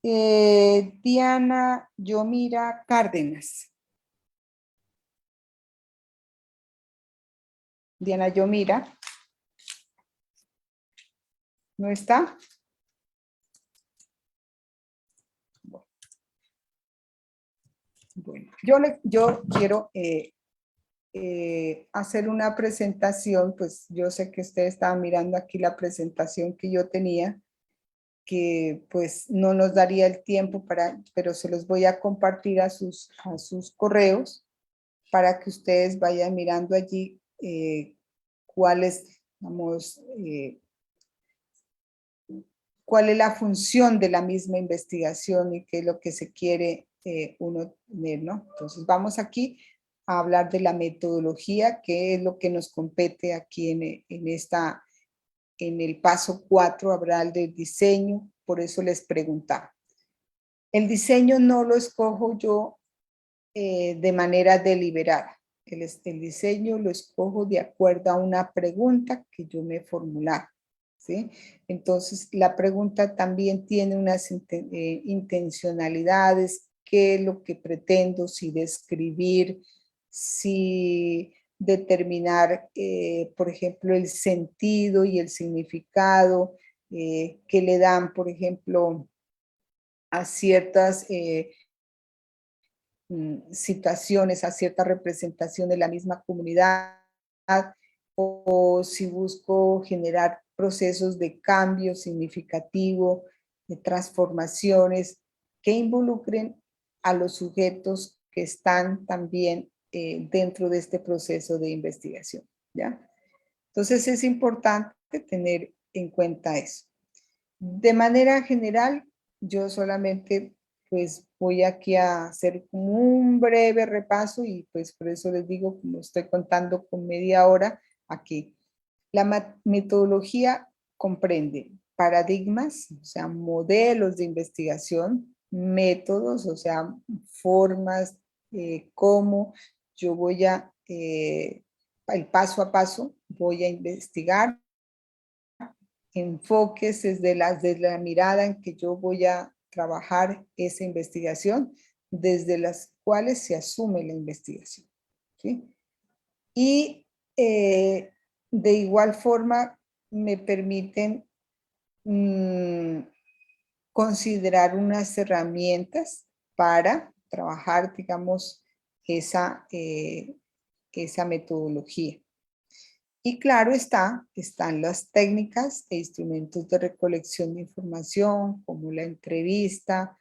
Diana Yomira Cárdenas. Diana Yomira. ¿No está? Bueno, yo quiero hacer una presentación, pues yo sé que ustedes estaban mirando aquí la presentación que yo tenía, que pues no nos daría el tiempo pero se los voy a compartir a sus correos para que ustedes vayan mirando allí cuál es, vamos, cuál es la función de la misma investigación y qué es lo que se quiere uno tener, ¿no? Entonces vamos aquí a hablar de la metodología, que es lo que nos compete aquí en el paso 4, hablar del diseño, por eso les preguntaba. El diseño no lo escojo yo de manera deliberada. El diseño lo escojo de acuerdo a una pregunta que yo me he formulado, ¿sí? Entonces, la pregunta también tiene unas intencionalidades, qué es lo que pretendo, si describir, si determinar, por ejemplo, el sentido y el significado que le dan, por ejemplo, a ciertas situaciones, a cierta representación de la misma comunidad, o si busco generar procesos de cambio significativo, de transformaciones que involucren a los sujetos que están también dentro de este proceso de investigación, ¿ya? Entonces es importante tener en cuenta eso. De manera general, yo solamente pues voy aquí a hacer como un breve repaso y pues por eso les digo, como estoy contando con media hora aquí. La metodología comprende paradigmas, o sea, modelos de investigación, métodos, o sea, formas, cómo yo voy el paso a paso, voy a investigar, enfoques desde la mirada en que yo voy a trabajar esa investigación, desde las cuales se asume la investigación, ¿sí? Y de igual forma me permiten considerar unas herramientas para trabajar, digamos, esa metodología. Y claro están las técnicas e instrumentos de recolección de información, como la entrevista,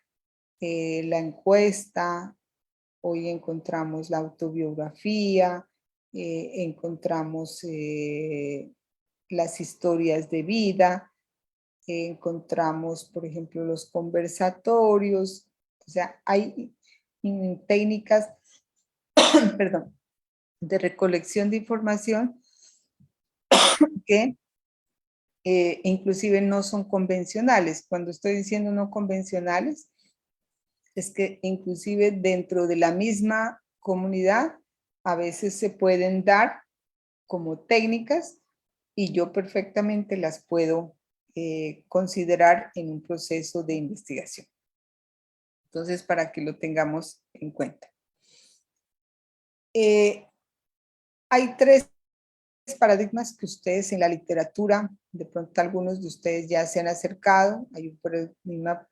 la encuesta, hoy encontramos la autobiografía, encontramos las historias de vida, encontramos, por ejemplo, los conversatorios, o sea, hay técnicas, perdón, de recolección de información que inclusive no son convencionales. Cuando estoy diciendo no convencionales, es que inclusive dentro de la misma comunidad a veces se pueden dar como técnicas y yo perfectamente las puedo considerar en un proceso de investigación. Entonces, para que lo tengamos en cuenta. Hay 3 paradigmas que ustedes en la literatura, de pronto algunos de ustedes ya se han acercado. Hay un paradigma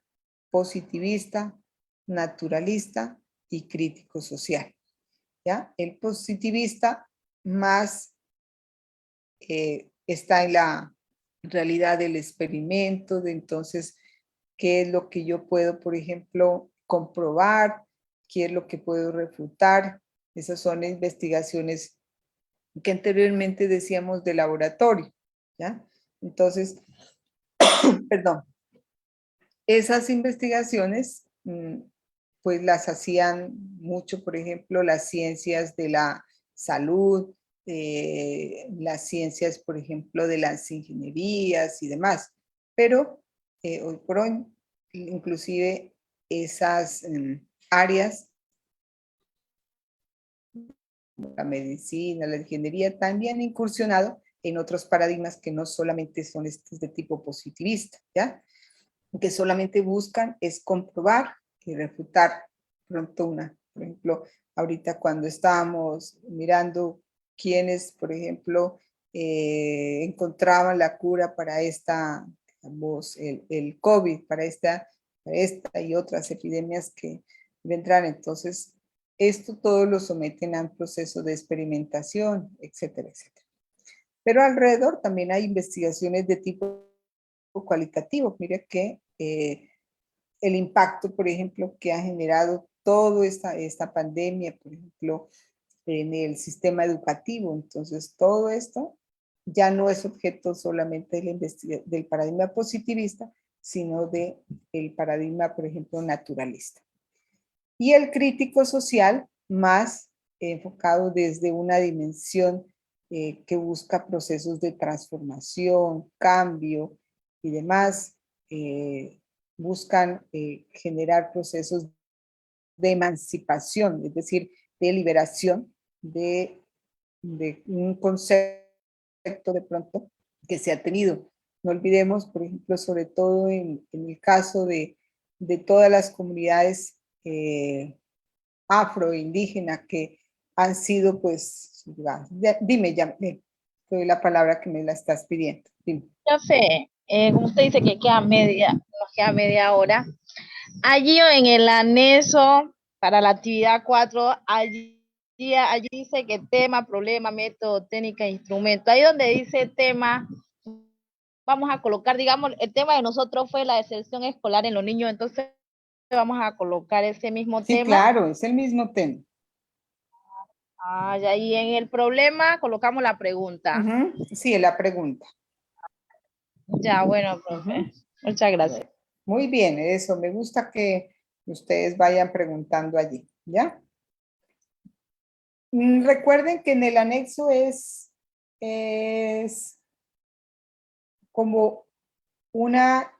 positivista, naturalista y crítico social. ¿Ya? El positivista más está en la realidad del experimento, de entonces, ¿qué es lo que yo puedo, por ejemplo, comprobar? ¿Qué es lo que puedo refutar? Esas son investigaciones que anteriormente decíamos de laboratorio, ¿ya? Entonces, perdón, esas investigaciones, pues las hacían mucho, por ejemplo, las ciencias de la salud, las ciencias, por ejemplo, de las ingenierías y demás. Pero hoy por hoy, inclusive esas áreas, la medicina, la ingeniería, también han incursionado en otros paradigmas que no solamente son estos de tipo positivista, ¿ya? Que solamente buscan es comprobar y refutar pronto una. Por ejemplo, ahorita cuando estábamos mirando quiénes, por ejemplo, encontraban la cura para esta, digamos, el COVID, para esta y otras epidemias que vendrán. Entonces, esto todo lo someten a un proceso de experimentación, etcétera, etcétera. Pero alrededor también hay investigaciones de tipo cualitativo. Mire que el impacto, por ejemplo, que ha generado toda esta pandemia, por ejemplo, en el sistema educativo. Entonces, todo esto ya no es objeto solamente del paradigma positivista, sino del paradigma, por ejemplo, naturalista. Y el crítico social, más enfocado desde una dimensión que busca procesos de transformación, cambio y demás, buscan generar procesos de emancipación, es decir, de liberación de un concepto de pronto que se ha tenido. No olvidemos, por ejemplo, sobre todo en el caso de todas las comunidades afroindígenas que han sido, pues, dime, ya, te doy la palabra que me la estás pidiendo. Dime. Profe, como usted dice que nos queda media hora, allí en el anexo para la actividad 4, allí dice que tema, problema, método, técnica, instrumento. Ahí donde dice tema, vamos a colocar, digamos, el tema de nosotros fue la deserción escolar en los niños, entonces vamos a colocar ese mismo tema. Sí, claro, es el mismo tema. Ah, ya, y en el problema colocamos la pregunta. Sí, la pregunta. Ya, bueno, profe. Muchas gracias. Muy bien, eso, me gusta que ustedes vayan preguntando allí, ¿ya? Recuerden que en el anexo es como una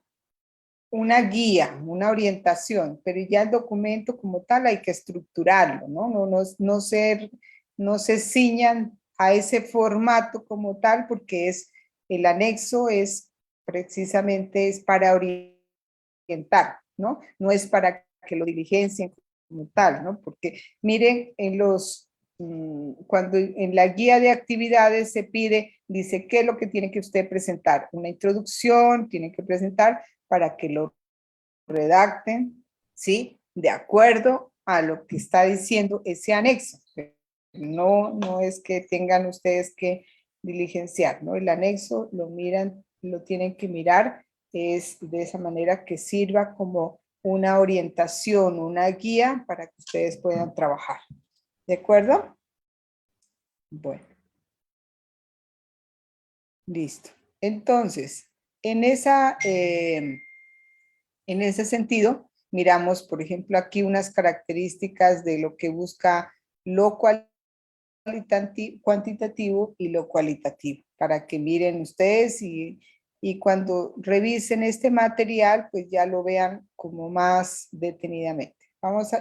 guía, una orientación, pero ya el documento como tal hay que estructurarlo, ¿no? No se ciñan a ese formato como tal, porque el anexo es precisamente es para orientar, ¿no? No es para que lo diligencien como tal, ¿no? Porque miren, cuando en la guía de actividades se pide, dice, ¿qué es lo que tiene que usted presentar? Una introducción, tiene que presentar para que lo redacten, ¿sí? De acuerdo a lo que está diciendo ese anexo. No es que tengan ustedes que diligenciar, ¿no? El anexo lo miran, lo tienen que mirar, es de esa manera que sirva como una orientación, una guía para que ustedes puedan trabajar. ¿De acuerdo? Bueno. Listo. Entonces, en ese sentido, miramos, por ejemplo, aquí unas características de lo que busca lo cuantitativo y lo cualitativo, para que miren ustedes y cuando revisen este material, pues ya lo vean como más detenidamente.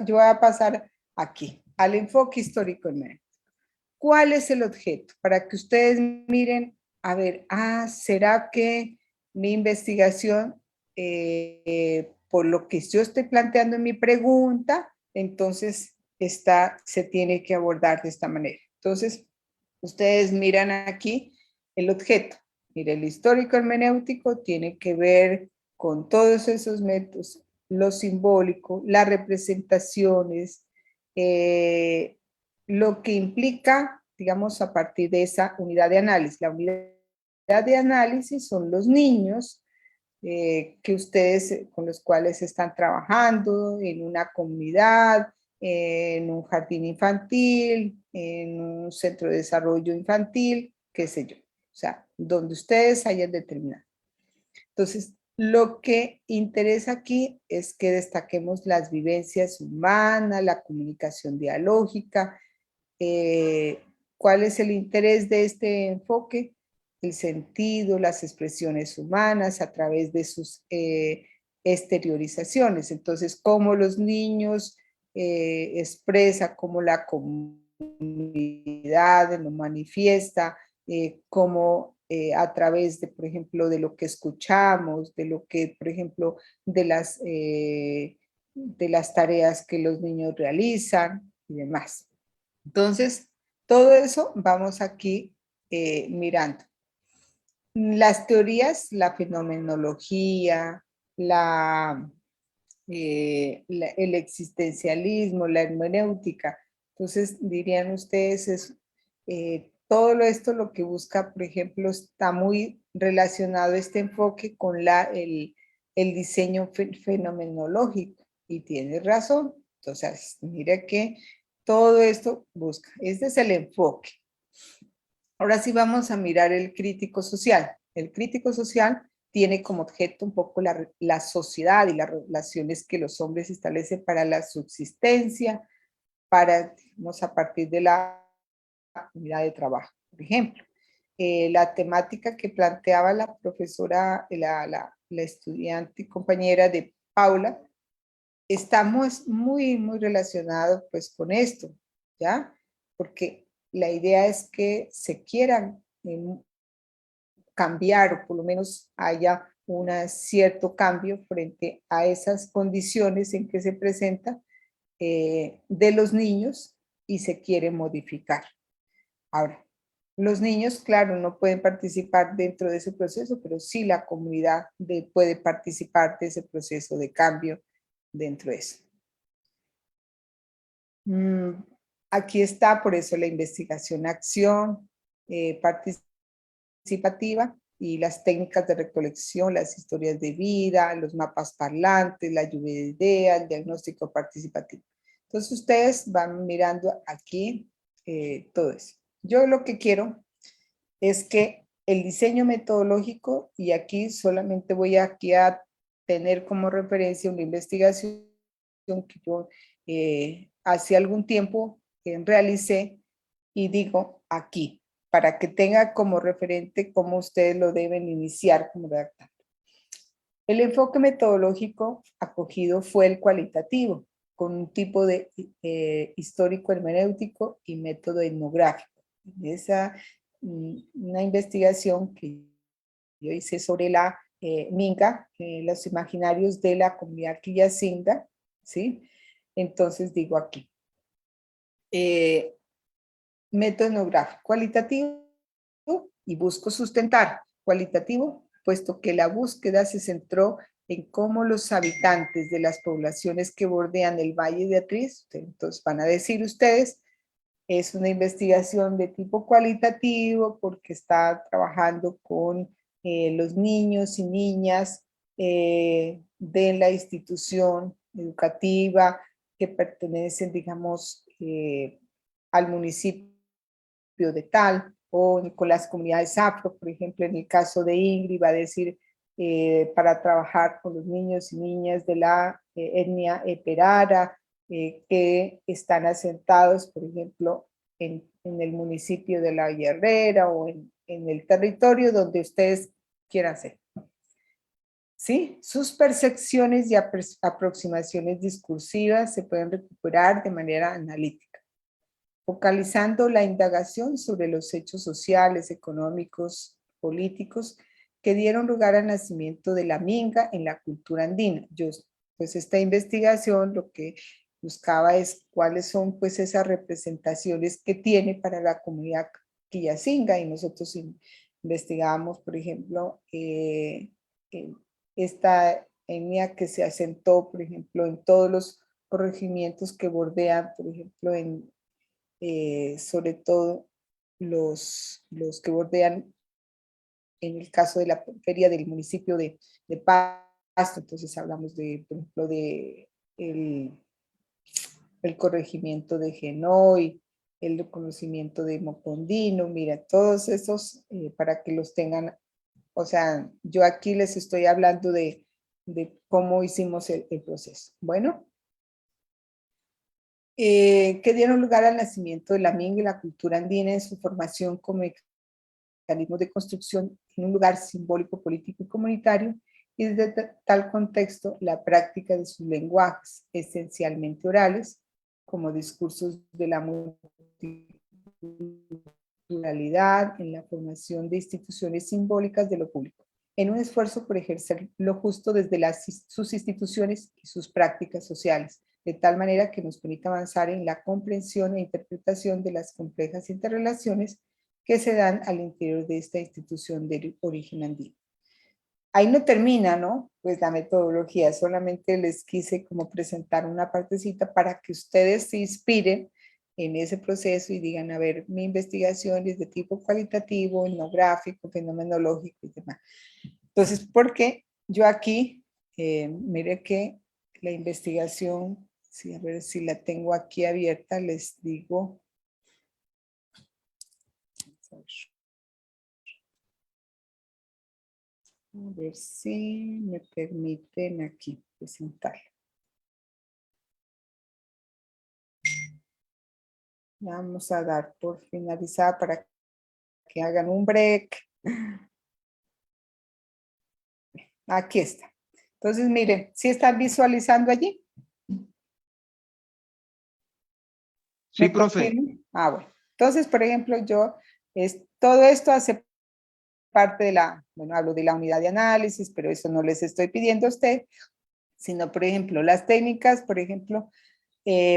Yo voy a pasar aquí, al enfoque histórico inmediato. ¿Cuál es el objeto? Para que ustedes miren, a ver, ¿será que mi investigación por lo que yo estoy planteando en mi pregunta, entonces se tiene que abordar de esta manera. Entonces, ustedes miran aquí el objeto. Mira, el histórico hermenéutico tiene que ver con todos esos métodos, lo simbólico, las representaciones, lo que implica, digamos, a partir de esa unidad de análisis. La unidad de análisis son los niños que ustedes, con los cuales están trabajando en una comunidad, en un jardín infantil, en un centro de desarrollo infantil, qué sé yo. O sea, donde ustedes hayan determinado. Entonces, lo que interesa aquí es que destaquemos las vivencias humanas, la comunicación dialógica. ¿Cuál es el interés de este enfoque? El sentido, las expresiones humanas a través de sus exteriorizaciones. Entonces, cómo los niños expresan, cómo la comunidad lo manifiesta, cómo a través de, por ejemplo, de lo que escuchamos, de lo que, por ejemplo, de las tareas que los niños realizan y demás. Entonces, todo eso vamos aquí mirando. Las teorías, la fenomenología, el existencialismo, la hermenéutica. Entonces, dirían ustedes, todo esto lo que busca, por ejemplo, está muy relacionado este enfoque con el diseño fenomenológico. Y tiene razón. Entonces, mire que todo esto busca. Este es el enfoque. Ahora sí vamos a mirar el crítico social. El crítico social tiene como objeto un poco la sociedad y las relaciones que los hombres establecen para la subsistencia, digamos, a partir de la unidad de trabajo. Por ejemplo, la temática que planteaba la profesora, la estudiante y compañera de Paula, estamos muy relacionados pues con esto, ¿ya? Porque la idea es que se quieran cambiar, o por lo menos haya un cierto cambio frente a esas condiciones en que se presenta de los niños y se quiere modificar. Ahora, los niños, claro, no pueden participar dentro de ese proceso, pero sí la comunidad puede participar de ese proceso de cambio dentro de eso. Aquí está, por eso, la investigación-acción participativa y las técnicas de recolección, las historias de vida, los mapas parlantes, la lluvia de ideas, el diagnóstico participativo. Entonces, ustedes van mirando aquí todo eso. Yo lo que quiero es que el diseño metodológico, y aquí solamente voy aquí a tener como referencia una investigación que yo hace algún tiempo realicé y digo aquí, para que tenga como referente cómo ustedes lo deben iniciar como redactante. El enfoque metodológico acogido fue el cualitativo, con un tipo de histórico hermenéutico y método etnográfico. Esa una investigación que yo hice sobre la Minga, los imaginarios de la comunidad Quillacinga, ¿sí? Entonces digo aquí, método etnográfico cualitativo y busco sustentar cualitativo, puesto que la búsqueda se centró en cómo los habitantes de las poblaciones que bordean el Valle de Atriz, entonces van a decir ustedes, es una investigación de tipo cualitativo porque está trabajando con los niños y niñas de la institución educativa que pertenecen, digamos, al municipio de tal, o con las comunidades afro, por ejemplo, en el caso de Ingrid, va a decir para trabajar con los niños y niñas de la etnia Eperara, que están asentados, por ejemplo, en el municipio de La Herrera o en el territorio donde ustedes quieran ser. ¿Sí? Sus percepciones y aproximaciones discursivas se pueden recuperar de manera analítica, focalizando la indagación sobre los hechos sociales, económicos, políticos que dieron lugar al nacimiento de la Minga en la cultura andina. Yo pues esta investigación lo que buscaba es cuáles son pues esas representaciones que tiene para la comunidad quillacinga, y nosotros investigamos, por ejemplo, esta etnia que se asentó, por ejemplo, en todos los corregimientos que bordean, por ejemplo, sobre todo los que bordean, en el caso de la feria del municipio de Pasto. Entonces hablamos de, por ejemplo, de el corregimiento de Genoy, el reconocimiento de Mocondino, mira, todos esos para que los tengan. O sea, yo aquí les estoy hablando de cómo hicimos el proceso. Bueno, que dieron lugar al nacimiento de la minga y la cultura andina en su formación como mecanismo de construcción en un lugar simbólico, político y comunitario, y desde tal contexto la práctica de sus lenguajes, esencialmente orales, como discursos de la multiculturalidad en la formación de instituciones simbólicas de lo público, en un esfuerzo por ejercer lo justo desde sus instituciones y sus prácticas sociales, de tal manera que nos permita avanzar en la comprensión e interpretación de las complejas interrelaciones que se dan al interior de esta institución de origen andino. Ahí no termina, ¿no? Pues la metodología, solamente les quise como presentar una partecita para que ustedes se inspiren en ese proceso y digan, a ver, mi investigación es de tipo cualitativo, etnográfico, fenomenológico y demás. Entonces, porque yo aquí, mire que la investigación, sí, a ver si la tengo aquí abierta, les digo. A ver si me permiten aquí presentarla. Vamos a dar por finalizada para que hagan un break. Aquí está. Entonces, miren, ¿sí están visualizando allí? Sí, profe. Ah, bueno. Entonces, por ejemplo, todo esto hace parte de bueno, hablo de la unidad de análisis, pero eso no les estoy pidiendo a usted, sino, por ejemplo, las técnicas, por ejemplo,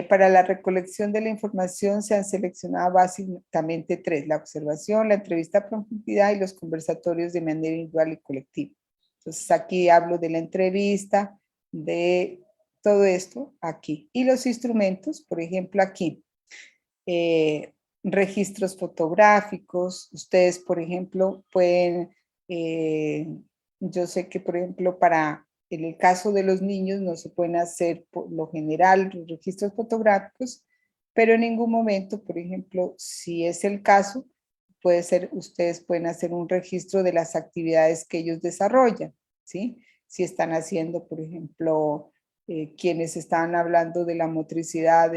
para la recolección de la información se han seleccionado básicamente 3, la observación, la entrevista a profundidad y los conversatorios de manera individual y colectiva. Entonces, aquí hablo de la entrevista, de todo esto aquí. Y los instrumentos, por ejemplo, aquí, registros fotográficos. Ustedes, por ejemplo, pueden, yo sé que, por ejemplo, en el caso de los niños no se pueden hacer por lo general los registros fotográficos, pero en ningún momento, por ejemplo, si es el caso, ustedes pueden hacer un registro de las actividades que ellos desarrollan, ¿sí? Si están haciendo, por ejemplo, quienes estaban hablando de la motricidad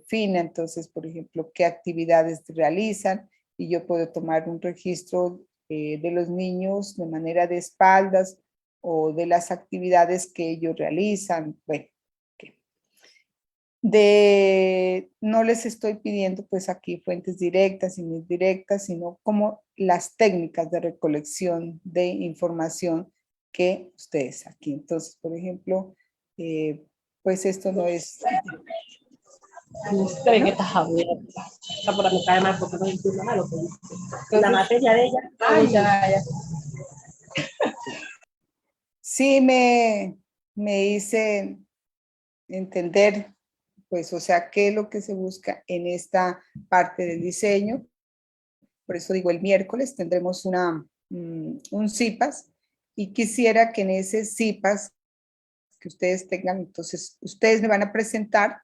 fina, entonces, por ejemplo, qué actividades realizan, y yo puedo tomar un registro de los niños de manera de espaldas o de las actividades que ellos realizan. Bueno, no les estoy pidiendo pues aquí fuentes directas y indirectas, sino como las técnicas de recolección de información que ustedes aquí. Entonces, por ejemplo, pues esto no es... Creen que estás abierta. Está por la mitad de mal porque no entiendo nada lo que dice. La materia de ella. Ay, ya. Sí me hice entender, pues, o sea, qué es lo que se busca en esta parte del diseño. Por eso digo, el miércoles tendremos un CIPAS, y quisiera que en ese CIPAS que ustedes tengan, entonces ustedes me van a presentar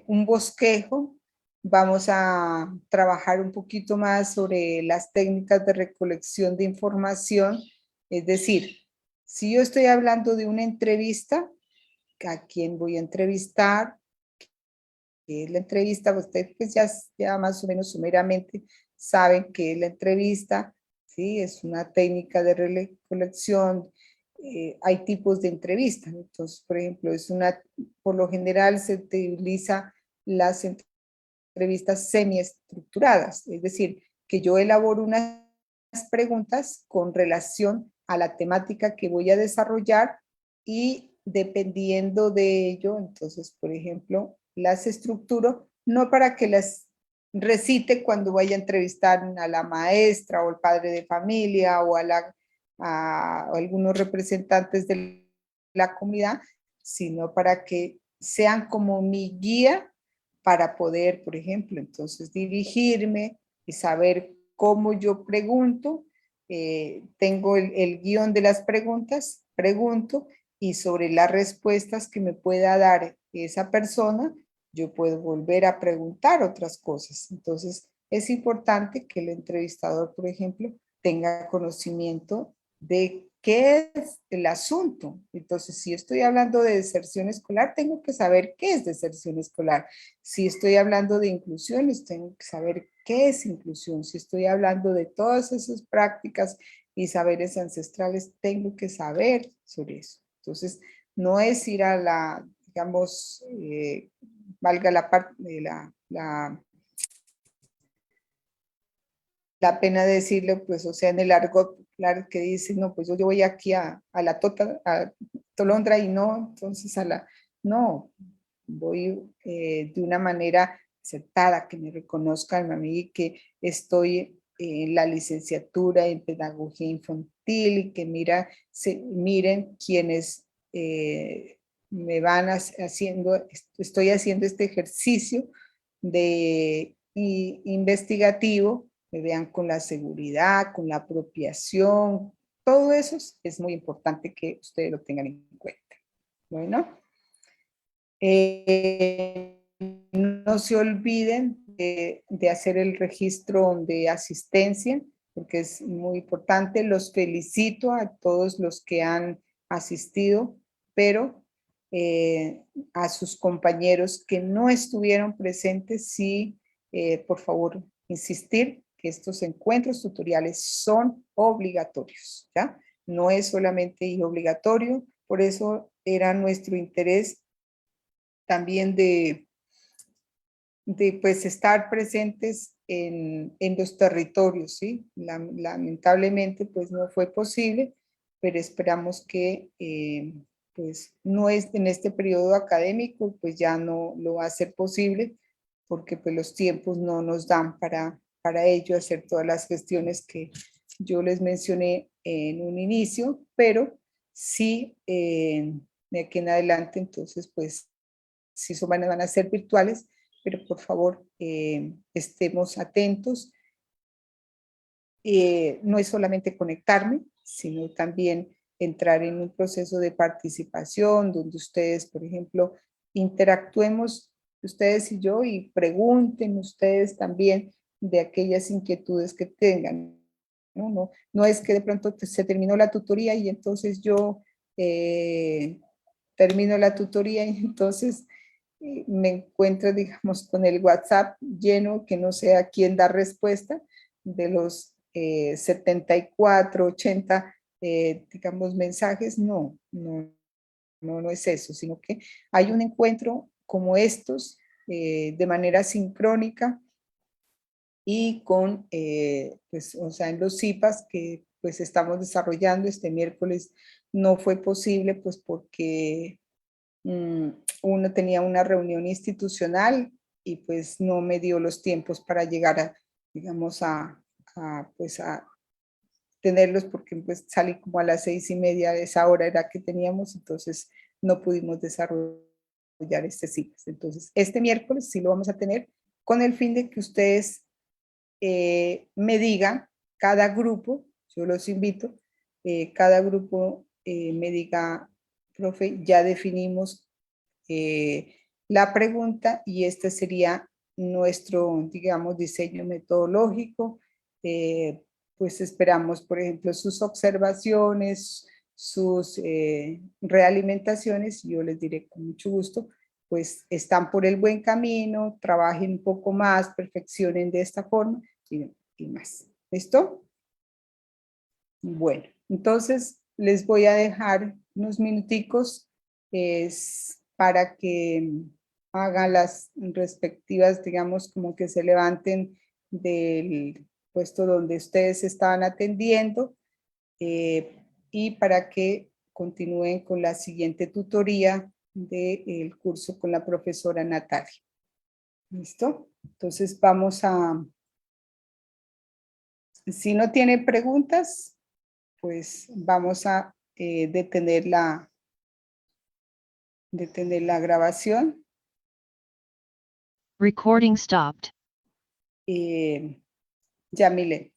un bosquejo. Vamos a trabajar un poquito más sobre las técnicas de recolección de información, es decir, si yo estoy hablando de una entrevista, ¿a quién voy a entrevistar? ¿Qué es la entrevista? Ustedes pues ya más o menos sumeramente saben qué es la entrevista, ¿sí? Es una técnica de recolección. Hay tipos de entrevistas. Entonces, por ejemplo, por lo general se utiliza las entrevistas semiestructuradas, es decir, que yo elaboro unas preguntas con relación a la temática que voy a desarrollar, y dependiendo de ello, entonces, por ejemplo, las estructuro, no para que las recite cuando vaya a entrevistar a la maestra o el padre de familia o a algunos representantes de la comunidad, sino para que sean como mi guía para poder, por ejemplo, entonces dirigirme y saber cómo yo pregunto. Tengo el guión de las preguntas, pregunto, y sobre las respuestas que me pueda dar esa persona, yo puedo volver a preguntar otras cosas. Entonces, es importante que el entrevistador, por ejemplo, tenga conocimiento de qué es el asunto. Entonces, si estoy hablando de deserción escolar, tengo que saber qué es deserción escolar. Si estoy hablando de inclusiones, tengo que saber qué es inclusión. Si estoy hablando de todas esas prácticas y saberes ancestrales, tengo que saber sobre eso. Entonces, no es ir a la, digamos, valga la parte de la pena decirlo, pues, o sea, en el argot claro que dice, no, pues yo voy aquí a la Tolondra y no, entonces no, voy de una manera acertada, que me reconozcan a mí que estoy en la licenciatura en pedagogía infantil y que miren quienes me van haciendo, estoy haciendo este ejercicio de investigativo, me vean con la seguridad, con la apropiación, todo eso es muy importante que ustedes lo tengan en cuenta. Bueno, no se olviden de hacer el registro de asistencia, porque es muy importante. Los felicito a todos los que han asistido, pero a sus compañeros que no estuvieron presentes, sí, por favor, insistir que estos encuentros tutoriales son obligatorios, ¿ya? No es solamente obligatorio, por eso era nuestro interés también de pues estar presentes en los territorios, ¿sí? Lamentablemente pues no fue posible, pero esperamos que pues no es en este periodo académico, pues ya no lo va a ser posible, porque pues los tiempos no nos dan para ello, hacer todas las gestiones que yo les mencioné en un inicio, pero sí de aquí en adelante, entonces pues sí van a ser virtuales, pero por favor estemos atentos. No es solamente conectarme, sino también entrar en un proceso de participación donde ustedes, por ejemplo, interactuemos ustedes y yo y pregunten ustedes también de aquellas inquietudes que tengan. No es que de pronto se terminó la tutoría y entonces yo termino la tutoría y entonces me encuentro, digamos, con el WhatsApp lleno, que no sé a quién dar respuesta, de los 74, 80, digamos, mensajes. No es eso, sino que hay un encuentro como estos, de manera sincrónica y con, pues, o sea, en los CIPAS que pues estamos desarrollando. Este miércoles no fue posible, pues porque uno tenía una reunión institucional y pues no me dio los tiempos para llegar a, digamos, pues a tenerlos, porque pues salí como a las 6:30 de esa hora era que teníamos, entonces no pudimos desarrollar este ciclo. Entonces, este miércoles sí lo vamos a tener con el fin de que ustedes me digan, cada grupo, yo los invito, cada grupo me diga, profe, ya definimos la pregunta y este sería nuestro, digamos, diseño metodológico. Pues esperamos, por ejemplo, sus observaciones, sus realimentaciones, y yo les diré con mucho gusto, pues están por el buen camino, trabajen un poco más, perfeccionen de esta forma y más. ¿Listo? Bueno, entonces les voy a dejar unos minuticos para que hagan las respectivas, digamos, como que se levanten del puesto donde ustedes estaban atendiendo y para que continúen con la siguiente tutoría del curso con la profesora Natalia. ¿Listo? Entonces vamos a... Si no tienen preguntas, pues vamos a detener la grabación. Recording stopped. Yamile.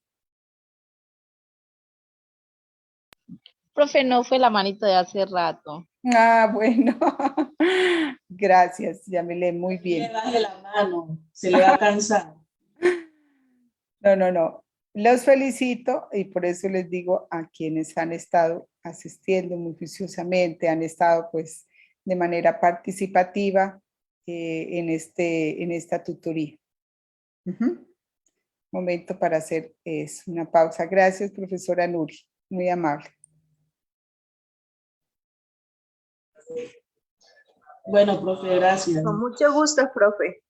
Profe, no fue la manito de hace rato. Ah, bueno. Gracias, Yamile, muy bien. Le baje la mano, se le va a cansar. No. Los felicito y por eso les digo a quienes han estado asistiendo muy juiciosamente, han estado pues de manera participativa en esta tutoría. Momento para hacer una pausa. Gracias, profesora Nuri, muy amable. Bueno, profe, gracias. Con mucho gusto, profe.